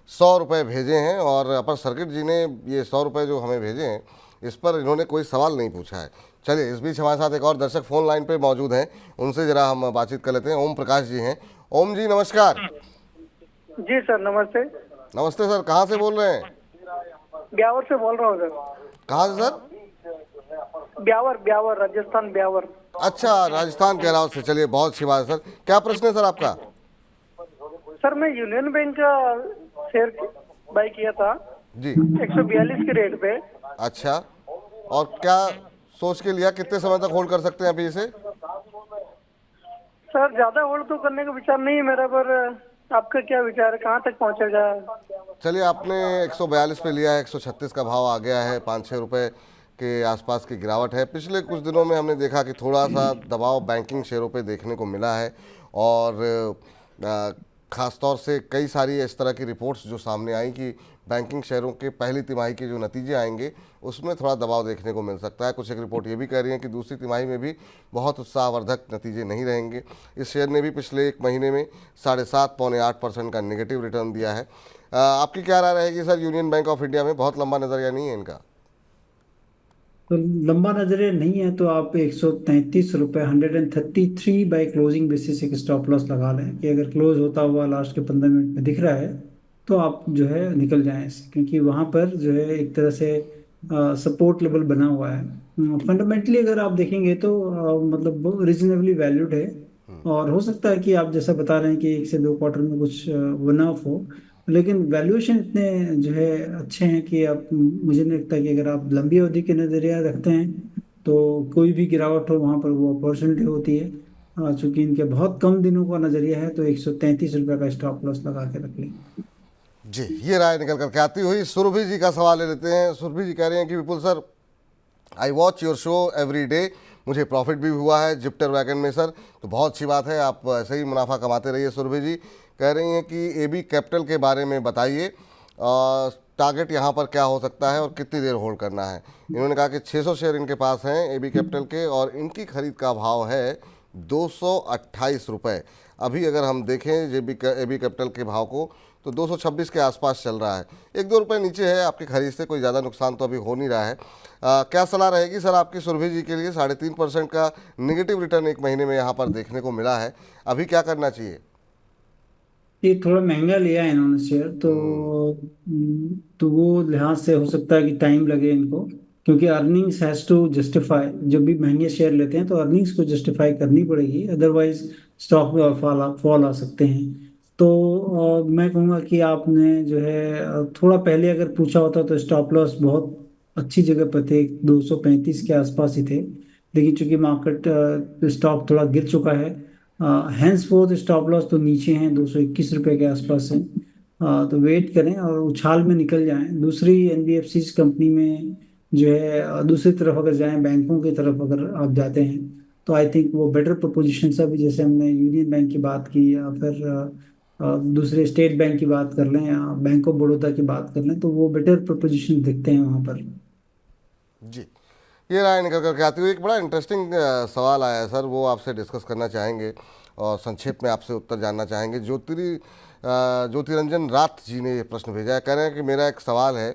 100 रुपये भेजे हैं। और अपर सर्किट जी ने ये 100 रुपये जो हमें भेजे हैं इस पर इन्होंने कोई सवाल नहीं पूछा है। चलिए, इस बीच हमारे साथ एक और दर्शक फ़ोन लाइन पे मौजूद हैं, उनसे ज़रा हम बातचीत कर लेते हैं। ओम प्रकाश जी हैं। ओम जी नमस्कार। जी सर नमस्ते। नमस्ते सर, कहाँ से बोल रहे हैं? ब्यावर से बोल रहा हूँ सर। कहाँ से सर? ब्यावर राजस्थान ब्यावर। अच्छा, राजस्थान के अलावा से। चलिए, बहुत अच्छी बात है सर। क्या प्रश्न है सर आपका? सर मैं यूनियन बैंक का शेयर बाई किया था जी। 142 के रेट पे। अच्छा, और क्या सोच के लिया, कितने समय तक होल्ड कर सकते हैं अभी इसे? सर ज्यादा होल्ड तो करने का विचार नहीं है मेरा, पर आपका क्या विचार है, कहाँ तक पहुँचेगा? चलिए, आपने 142 पे लिया है, 136 का भाव आ गया है, 5-6 रुपये के आसपास की गिरावट है। पिछले कुछ दिनों में हमने देखा कि थोड़ा सा दबाव बैंकिंग शेयरों पे देखने को मिला है और ख़ास तौर से कई सारी इस तरह की रिपोर्ट्स जो सामने आई कि बैंकिंग शेयरों के पहली तिमाही के जो नतीजे आएंगे उसमें थोड़ा दबाव देखने को मिल सकता है। कुछ एक रिपोर्ट ये भी कह रही है कि दूसरी तिमाही में भी बहुत उत्साहवर्धक नतीजे नहीं रहेंगे। इस शेयर ने भी पिछले एक महीने में 7.5-8% का नेगेटिव रिटर्न दिया है। आपकी क्या राय रहेगी sir? Union bank of India में बहुत लंबा नज़रिया नहीं है इनका? तो लंबा नजरिया नहीं है तो आप 133 रुपये 133 बाई क्लोजिंग बेसिस एक स्टॉप लॉस लगा लें कि अगर क्लोज होता हुआ लास्ट के 15 मिनट में दिख रहा है तो आप जो है निकल जाएं इससे, क्योंकि वहाँ पर जो है एक तरह से सपोर्ट लेवल बना हुआ है। फंडामेंटली अगर आप देखेंगे तो मतलब रीजनेबली वैल्यूड है और हो सकता है कि आप जैसा बता रहे हैं कि 1 से 2 क्वार्टर में कुछ वन ऑफ हो, लेकिन वैल्यूएशन इतने जो है अच्छे हैं कि आप, मुझे नहीं लगता कि अगर आप लंबी अवधि के नज़रिया रखते हैं तो कोई भी गिरावट हो वहाँ पर वो अपॉर्चुनिटी होती है। चूंकि इनके बहुत कम दिनों का नज़रिया है तो 133 रुपये का स्टॉप लॉस लगा के रख लें। जी, ये राय निकल करके आती हुई सुरभि जी का सवाल ले लेते हैं। सुरभि जी कह रहे हैं कि Vipul sir, I watch your show every day, मुझे प्रॉफिट भी हुआ है जिप्टर वैगन में सर, तो बहुत अच्छी बात है, आप ऐसे ही मुनाफा कमाते रहिए। सुरभि जी कह रही हैं कि एबी कैपिटल के बारे में बताइए, टारगेट यहाँ पर क्या हो सकता है और कितनी देर होल्ड करना है। इन्होंने कहा कि 600 शेयर इनके पास हैं एबी कैपिटल के और इनकी खरीद का भाव है 228 रुपये। अभी अगर हम देखें एबी कैपिटल के भाव को तो 226 के आसपास चल रहा है, 1-2 रुपये नीचे है आपकी खरीद से, कोई ज़्यादा नुकसान तो अभी हो नहीं रहा है। क्या सलाह रहेगी सर आपकी सुरभि जी के लिए? 3.5% का निगेटिव रिटर्न एक महीने में यहाँ पर देखने को मिला है, अभी क्या करना चाहिए? ये थोड़ा महंगा लिया है इन्होंने शेयर, तो वो लिहाज से हो सकता है कि टाइम लगे इनको, क्योंकि अर्निंग्स हैज टू जस्टिफाई। जब भी महंगे शेयर लेते हैं तो अर्निंग्स को जस्टिफाई करनी पड़ेगी, अदरवाइज स्टॉक में और फॉल आ सकते हैं। तो मैं कहूँगा कि आपने जो है थोड़ा पहले अगर पूछा होता तो स्टॉप लॉस बहुत अच्छी जगह पर थे, 235 के आसपास ही थे। लेकिन चूंकि मार्केट स्टॉक थोड़ा गिर चुका है, हैंस फोर्थ स्टॉप लॉस तो नीचे हैं, 221 रुपये के आसपास हैं। तो वेट करें और उछाल में निकल जाएं। दूसरी एनबीएफसी कंपनी में जो है दूसरी तरफ अगर जाएं, बैंकों की तरफ अगर आप जाते हैं तो आई थिंक वो बेटर प्रोपोजिशन सब, जैसे हमने यूनियन बैंक की बात की या फिर दूसरे स्टेट बैंक की बात कर लें या बैंक ऑफ बड़ौदा की बात कर लें, तो वो बेटर प्रोपोजिशन दिखते हैं वहाँ पर। जी, ये राय निकल करके आती हुई एक बड़ा इंटरेस्टिंग सवाल आया है सर, वो आपसे डिस्कस करना चाहेंगे और संक्षेप में आपसे उत्तर जानना चाहेंगे। ज्योतिरंजन रात जी ने ये प्रश्न भेजा है, कह रहे हैं कि मेरा एक सवाल है,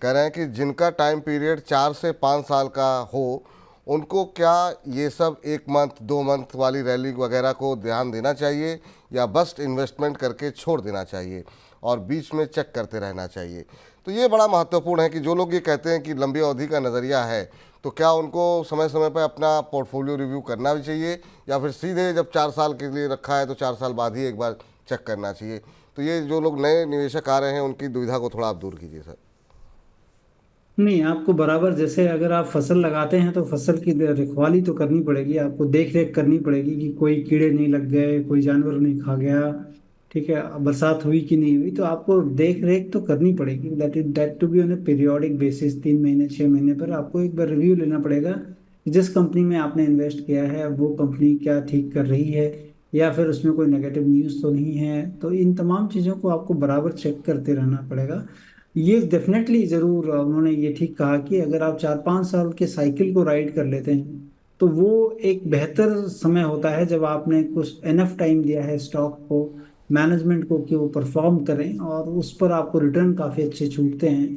कह रहे हैं कि जिनका टाइम पीरियड 4 से 5 साल का हो उनको क्या ये सब 1 मंथ 2 मंथ वाली रैली वगैरह को ध्यान देना चाहिए या बस इन्वेस्टमेंट करके छोड़ देना चाहिए और बीच में चेक करते रहना चाहिए? तो ये बड़ा महत्वपूर्ण है कि जो लोग ये कहते हैं कि लंबी अवधि का नज़रिया है, तो क्या उनको समय समय पर अपना पोर्टफोलियो रिव्यू करना भी चाहिए या फिर सीधे जब 4 साल के लिए रखा है तो 4 साल बाद ही एक बार चेक करना चाहिए? तो ये जो लोग नए निवेशक आ रहे हैं उनकी दुविधा को थोड़ा आप दूर कीजिए सर। नहीं, आपको बराबर, जैसे अगर आप फसल लगाते हैं तो फसल की रखवाली तो करनी पड़ेगी, आपको देख रेख करनी पड़ेगी कि कोई कीड़े नहीं लग गए, कोई जानवर नहीं खा गया, ठीक है, बरसात हुई कि नहीं हुई, तो आपको देख रेख तो करनी पड़ेगी। That to be on a periodic basis, 3 महीने 6 महीने पर आपको एक बार रिव्यू लेना पड़ेगा कि जिस कंपनी में आपने इन्वेस्ट किया है वो कंपनी क्या ठीक कर रही है या फिर उसमें कोई नेगेटिव न्यूज़ तो नहीं है। तो इन तमाम चीज़ों को आपको बराबर चेक करते रहना पड़ेगा। ये डेफिनेटली ज़रूर उन्होंने ये ठीक कहा कि अगर आप 4-5 साल के साइकिल को राइड कर लेते हैं तो वो एक बेहतर समय होता है जब आपने कुछ एनफ टाइम दिया है स्टॉक को, मैनेजमेंट को, कि वो परफॉर्म करें और उस पर आपको रिटर्न काफ़ी अच्छे छूटते हैं।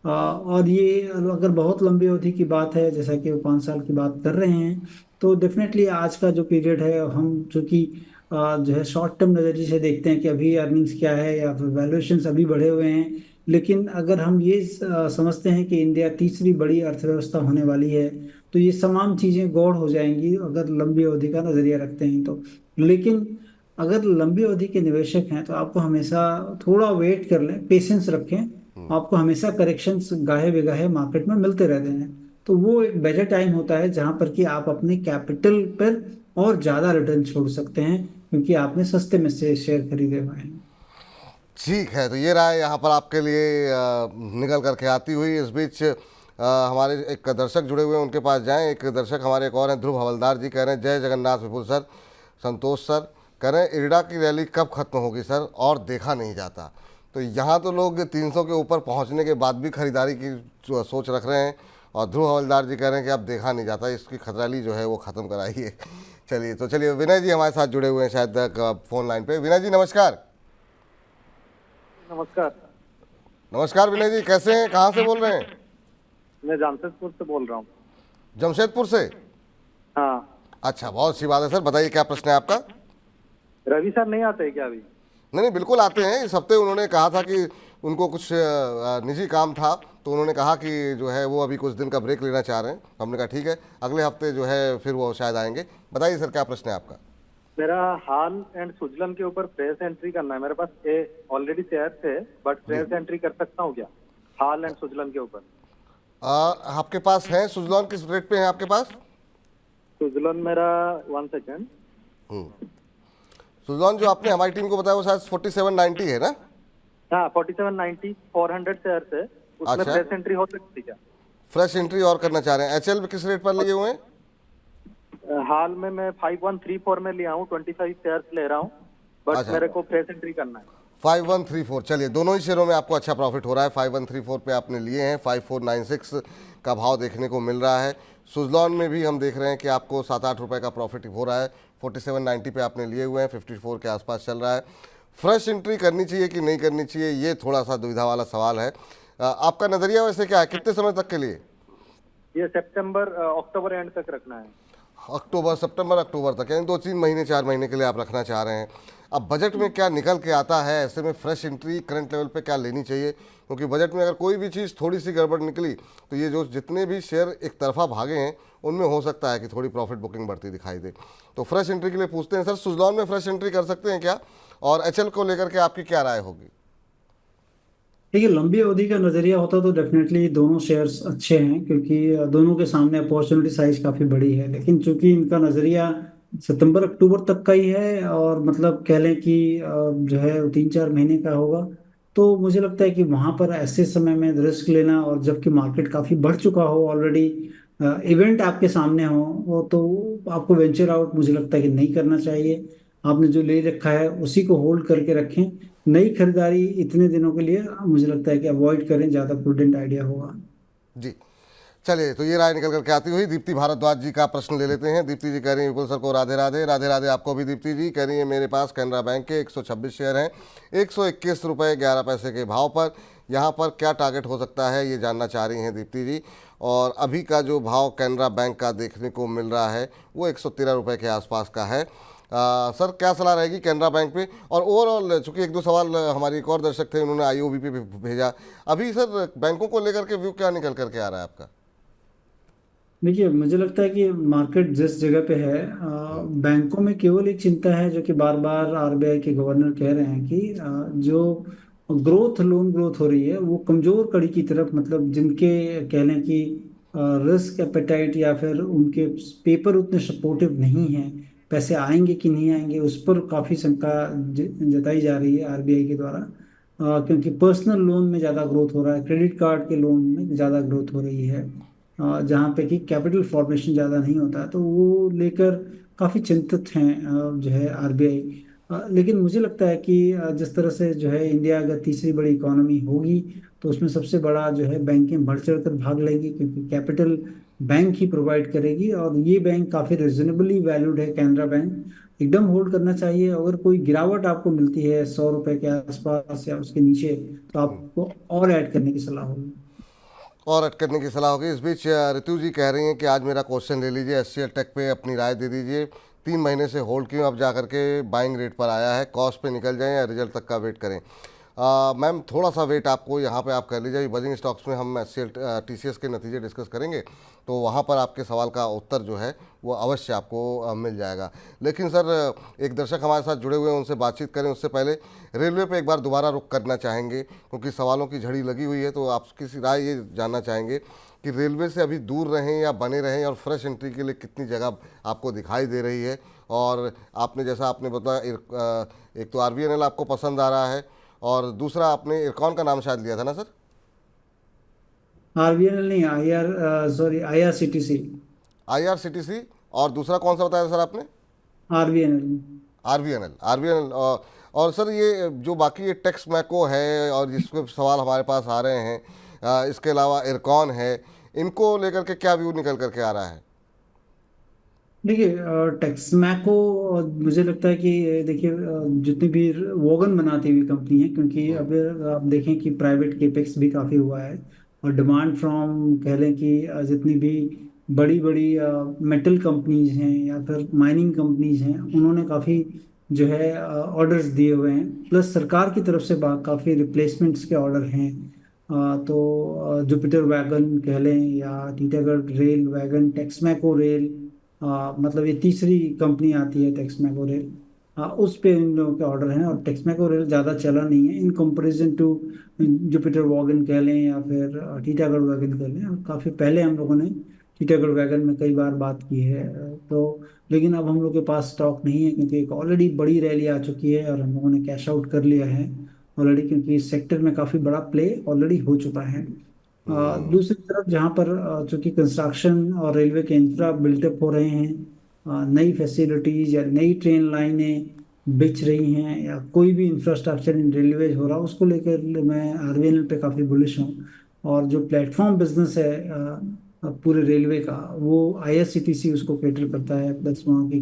और ये अगर बहुत लंबी अवधि की बात है, जैसा कि वो 5 साल की बात कर रहे हैं, तो डेफिनेटली आज का जो पीरियड है, हम चूँकि जो है शॉर्ट टर्म नज़रिए से देखते हैं कि अभी अर्निंग्स क्या है या फिर वैल्यूएशंस अभी बढ़े हुए हैं, लेकिन अगर हम ये समझते हैं कि इंडिया तीसरी बड़ी अर्थव्यवस्था होने वाली है तो ये तमाम चीज़ें गौड़ हो जाएंगी अगर लंबी अवधि का नज़रिया रखते हैं तो। लेकिन अगर लंबी अवधि के निवेशक हैं तो आपको हमेशा थोड़ा वेट कर लें, पेशेंस रखें, आपको हमेशा करेक्शंस गाहे बेगाहे मार्केट में मिलते रहते हैं। तो वो एक बेटर टाइम होता है जहां पर कि आप अपने कैपिटल पर और ज़्यादा रिटर्न छोड़ सकते हैं, क्योंकि आपने सस्ते में से शेयर खरीदे हुए हैं। ठीक है, तो ये राय यहाँ पर आपके लिए निकल करके आती हुई। इस बीच हमारे एक दर्शक जुड़े हुए हैं, उनके पास जाएं। एक दर्शक हमारे एक और हैं, ध्रुव हवलदार जी, कह रहे हैं जय जगन्नाथ विपुल सर, संतोष सर, कह रहे हैं इरडा की रैली कब खत्म होगी सर और देखा नहीं जाता। तो यहाँ तो लोग 300 के ऊपर पहुँचने के बाद भी खरीदारी की सोच रख रहे हैं और ध्रुव हवलदार जी कह रहे हैं कि अब देखा नहीं जाता, इसकी खतराली जो है वो ख़त्म कराइए। चलिए विनय जी हमारे साथ जुड़े हुए हैं शायद फ़ोन लाइन पे। विनय जी नमस्कार। नमस्कार। नमस्कार विनय जी, कैसे हैं, कहाँ से बोल रहे हैं? मैं जमशेदपुर से बोल रहा हूँ। जमशेदपुर से? हाँ। अच्छा, बहुत अच्छी बात है सर, बताइए क्या प्रश्न है आपका? रवि सर नहीं आते क्या अभी? नहीं, बिल्कुल आते हैं। इस हफ्ते उन्होंने कहा था कि उनको कुछ निजी काम था, तो उन्होंने कहा कि जो है वो अभी कुछ दिन का ब्रेक लेना चाह रहे हैं। हमने कहा ठीक है, अगले हफ्ते जो है फिर वो शायद आएंगे। बताइए सर क्या प्रश्न है आपका? मेरा हाल एंड सुजलन के ऊपर फ्रेश एंट्री करना है। मेरे पास ऑलरेडी शेयर थे, बट फ्रेश एंट्री कर सकता हूँ क्या हाल एंड सुजलन के ऊपर? आपके पास है सुजलॉन, किस रेट पे है आपके पास? सुजलन मेरा 1 सेकेंड। सुजलॉन जो आपने हमारी टीम को बताया वो शायद 4790 है ना? हाँ 4790 400 शेयर है, उसमें अच्छा। फ्रेश एंट्री हो सकती है क्या? फ्रेश एंट्री और करना चाह रहे हैं। एचएल पे किस रेट पर लिए हुए हैं? हाल में मैं 5134 में लिया हूँ, 25 शेयर्स ले रहा हूँ, बट अच्छा। मेरे को फ्रेश एंट्री करना है। 5134, चलिए दोनों ही शेयरों में आपको अच्छा प्रॉफिट हो रहा है। 5134 पे आपने लिए हैं, 5496 का भाव देखने को मिल रहा है। सुजलॉन में भी हम देख रहे हैं कि आपको 7-8 रुपए का प्रॉफिट हो रहा है। 4790 पे आपने लिए हुए हैं, 54 के आसपास चल रहा है। फ्रेश एंट्री करनी चाहिए कि नहीं करनी चाहिए, ये थोड़ा सा दुविधा वाला सवाल है। आपका नज़रिया वैसे क्या है, कितने समय तक के लिए? ये सितंबर अक्टूबर एंड तक रखना है। अक्टूबर, सितंबर अक्टूबर तक, यानी 2-3 महीने 4 महीने के लिए आप रखना चाह रहे हैं। अब बजट में क्या निकल के आता है, ऐसे में फ्रेश एंट्री करंट लेवल पे क्या लेनी चाहिए? क्योंकि बजट में अगर कोई भी चीज़ थोड़ी सी गड़बड़ निकली तो ये जो जितने भी शेयर एक तरफा भागे हैं उनमें हो सकता है कि थोड़ी प्रॉफिट बुकिंग बढ़ती दिखाई दे। तो फ्रेश एंट्री के लिए पूछते हैं सर, सुजलॉन में फ्रेश एंट्री कर सकते हैं क्या, और एचएल को लेकर के आपकी क्या राय होगी? देखिए, लंबी अवधि का नजरिया होता तो डेफिनेटली दोनों शेयर्स अच्छे हैं, क्योंकि दोनों के सामने अपॉर्चुनिटी साइज काफ़ी बड़ी है। लेकिन चूंकि इनका नजरिया सितंबर अक्टूबर तक का ही है, और मतलब कह लें कि जो है वो 3-4 महीने का होगा, तो मुझे लगता है कि वहाँ पर ऐसे समय में रिस्क लेना, और जबकि मार्केट काफ़ी बढ़ चुका हो ऑलरेडी, इवेंट आपके सामने हो वो, तो आपको वेंचर आउट मुझे लगता है कि नहीं करना चाहिए। आपने जो ले रखा है उसी को होल्ड करके रखें। नई खरीदारी इतने दिनों के लिए मुझे लगता है कि अवॉइड करें, ज़्यादा प्रूडेंट आइडिया होगा। जी, चलिए, तो ये राय निकल करके आती हुई दीप्ति भारद्वाज जी का प्रश्न ले लेते हैं। दीप्ति जी कह रही हैं विपुल सर को राधे राधे। राधे राधे आपको भी दीप्ति जी। कह रही है मेरे पास कैनरा बैंक के 126 शेयर हैं, 121 रुपये 11 पैसे के भाव पर। यहाँ पर क्या टारगेट हो सकता है, ये जानना चाह रही हैं दीप्ति जी। और अभी का जो भाव कैनरा बैंक का देखने को मिल रहा है वो 113 रुपये के आसपास का है। सर क्या सलाह रहेगी कैनरा बैंक पे? और ओवरऑल, चूंकि 1-2 सवाल हमारी एक और दर्शक थे, उन्होंने आईओबी पे भी भेजा। अभी सर बैंकों को लेकर के व्यू क्या निकल करके आ रहा है आपका? देखिए, मुझे लगता है कि मार्केट जिस जगह पे है, बैंकों में केवल एक चिंता है, जो कि बार बार आरबीआई के गवर्नर कह रहे हैं कि जो लोन ग्रोथ हो रही है वो कमजोर कड़ी की तरफ, मतलब जिनके कह लें कि रिस्क एपेटाइट या फिर उनके पेपर उतने सपोर्टिव नहीं हैं, पैसे आएंगे कि नहीं आएंगे, उस पर काफ़ी शंका जताई जा रही है आरबीआई के द्वारा। क्योंकि पर्सनल लोन में ज़्यादा ग्रोथ हो रहा है, क्रेडिट कार्ड के लोन में ज़्यादा ग्रोथ हो रही है, जहाँ पे कि कैपिटल फॉर्मेशन ज़्यादा नहीं होता, तो वो लेकर काफ़ी चिंतित हैं जो है आरबीआई। लेकिन मुझे लगता है कि जिस तरह से जो है इंडिया अगर तीसरी बड़ी इकोनॉमी होगी, तो उसमें सबसे बड़ा जो है बैंकें बढ़ चढ़ कर भाग लेंगी, क्योंकि कैपिटल बैंक ही प्रोवाइड करेगी, और ये बैंक काफ़ी रिजनेबली वैल्यूड है कैनरा बैंक। एकदम होल्ड करना चाहिए। अगर कोई गिरावट आपको मिलती है 100 रुपए के आसपास या उसके नीचे, तो आपको और ऐड करने की सलाह होगी। और ऐड करने की सलाह होगी। इस बीच ऋतु जी कह रही हैं कि आज मेरा क्वेश्चन ले लीजिए, एचसीएल टेक पे अपनी राय दे दीजिए। 3 महीने से होल्ड क्यों अब जा करके बाइंग रेट पर आया है, कॉस्ट पे निकल जाएं या रिजल्ट तक का वेट करें? मैम थोड़ा सा वेट आपको यहाँ पे आप कर लीजिए। बजिंग स्टॉक्स में हम एचसीएल टीसीएस के नतीजे डिस्कस करेंगे, तो वहाँ पर आपके सवाल का उत्तर जो है वो अवश्य आपको मिल जाएगा। लेकिन सर, एक दर्शक हमारे साथ जुड़े हुए हैं, उनसे बातचीत करें उससे पहले रेलवे पे एक बार दोबारा रुख करना चाहेंगे, क्योंकि सवालों की झड़ी लगी हुई है। तो आपकी राय ये जानना चाहेंगे कि रेलवे से अभी दूर रहें या बने रहें, और फ्रेश एंट्री के लिए कितनी जगह आपको दिखाई दे रही है? और आपने जैसा आपने बताया, एक तो आरवीएनएल आपको पसंद आ रहा है, और दूसरा आपने इरकॉन का नाम शायद लिया था ना सर? आरबीएनएल नहीं, आईआरसीटीसी। आईआरसीटीसी, और दूसरा कौन सा बताया सर आपने? आरबीएनएल। आरवीएनएल। और सर ये जो बाकी ये टेक्स मैको है और जिसके सवाल हमारे पास आ रहे हैं, इसके अलावा इरकॉन है, इनको लेकर के क्या व्यू निकल करके आ रहा है? देखिए, टेक्समैको, मुझे लगता है कि देखिए, जितनी भी वोगन बनाती हुई कंपनी है, क्योंकि अब आप देखें कि प्राइवेट केपेक्स भी काफ़ी हुआ है, और डिमांड फ्रॉम कह लें कि जितनी भी बड़ी बड़ी मेटल कंपनीज हैं या फिर माइनिंग कंपनीज हैं, उन्होंने काफ़ी जो है ऑर्डर्स दिए हुए हैं। प्लस सरकार की तरफ से काफ़ी रिप्लेसमेंट्स के ऑर्डर हैं। तो जुपिटर वैगन कह लें या Titagarh rail wagon, Texmaco rail, मतलब ये तीसरी कंपनी आती है टेक्समैको रेल, उस पे इन लोगों के ऑर्डर हैं। और टेक्समैको रेल ज़्यादा चला नहीं है in comparison to Jupiter Wagon कह लें या फिर टीटागढ़ वैगन कह लें। काफ़ी पहले हम लोगों ने टीटागढ़ वैगन में कई बार बात की है, तो लेकिन अब हम लोग के पास स्टॉक नहीं है, क्योंकि एक ऑलरेडी बड़ी रैली आ चुकी है और हम लोगों ने कैश आउट कर लिया है। ऑलरेडी, क्योंकि इस सेक्टर में काफ़ी बड़ा प्ले ऑलरेडी हो चुका है। दूसरी तरफ जहाँ पर चूंकि कंस्ट्रक्शन और रेलवे के इंफ्रा बिल्टअप हो रहे हैं, नई फैसिलिटीज या नई ट्रेन लाइनें बिछ रही हैं, या कोई भी इंफ्रास्ट्रक्चर इन रेलवे हो रहा, उसको लेकर मैं आरवीएनएल पे काफ़ी बुलिश हूँ। और जो प्लेटफॉर्म बिजनेस है पूरे रेलवे का, वो आईआरसीटीसी उसको कैटर करता है, प्लस वहाँ की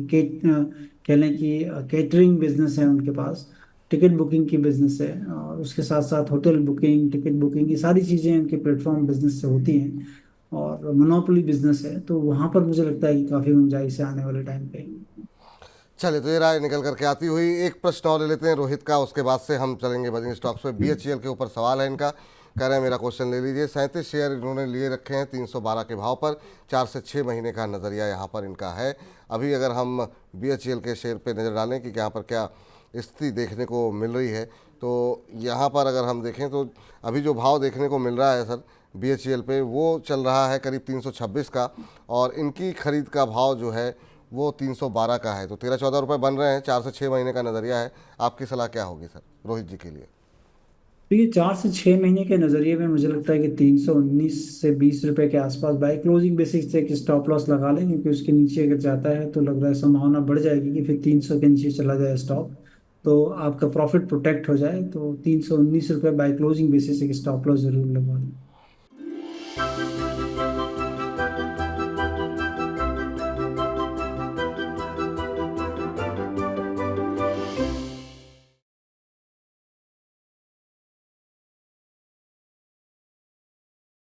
कह लें कि केटरिंग बिजनेस है उनके पास, टिकट बुकिंग की बिजनेस है, और उसके साथ साथ होटल बुकिंग, टिकट बुकिंग, ये सारी चीज़ें उनके प्लेटफॉर्म बिजनेस से होती हैं, और मोनोपोली बिजनेस है, तो वहाँ पर मुझे लगता है कि काफ़ी गुंजाइश है आने वाले टाइम पे। चलिए, तो ये राय निकल करके आती हुई एक प्रश्न और ले लेते हैं रोहित का, उसके बाद से हम चलेंगे बजिंग स्टॉक्स पे। बीएचईएल के ऊपर सवाल है इनका, कह रहे हैं मेरा क्वेश्चन ले लीजिए। 37 शेयर इन्होंने लिए रखे हैं 312 के भाव पर, 4 से 6 महीने का नज़रिया यहाँ पर इनका है। अभी अगर हम बीएचईएल के शेयर पे नज़र डालें कि यहाँ पर क्या स्थिति देखने को मिल रही है, तो यहाँ पर अगर हम देखें तो अभी जो भाव देखने को मिल रहा है सर बीएचईएल पे, वो चल रहा है करीब 326 का, और इनकी खरीद का भाव जो है वो 312 का है, तो 13-14 रुपये बन रहे हैं। 4 से 6 महीने का नज़रिया है, आपकी सलाह क्या होगी सर रोहित जी के लिए? देखिए 4 से 6 महीने के नज़रिए में मुझे लगता है कि 319 से 20 रुपए के आसपास बाय क्लोजिंग बेसिस से एक स्टॉप लॉस लगा लें, क्योंकि उसके नीचे अगर जाता है तो लग रहा है संभावना बढ़ जाएगी कि फिर 300 के नीचे चला जाए स्टॉक, तो आपका प्रॉफिट प्रोटेक्ट हो जाए। तो 319 रुपये बाय क्लोजिंग बेसिस एक स्टॉप लॉस जरूर लगवा लें।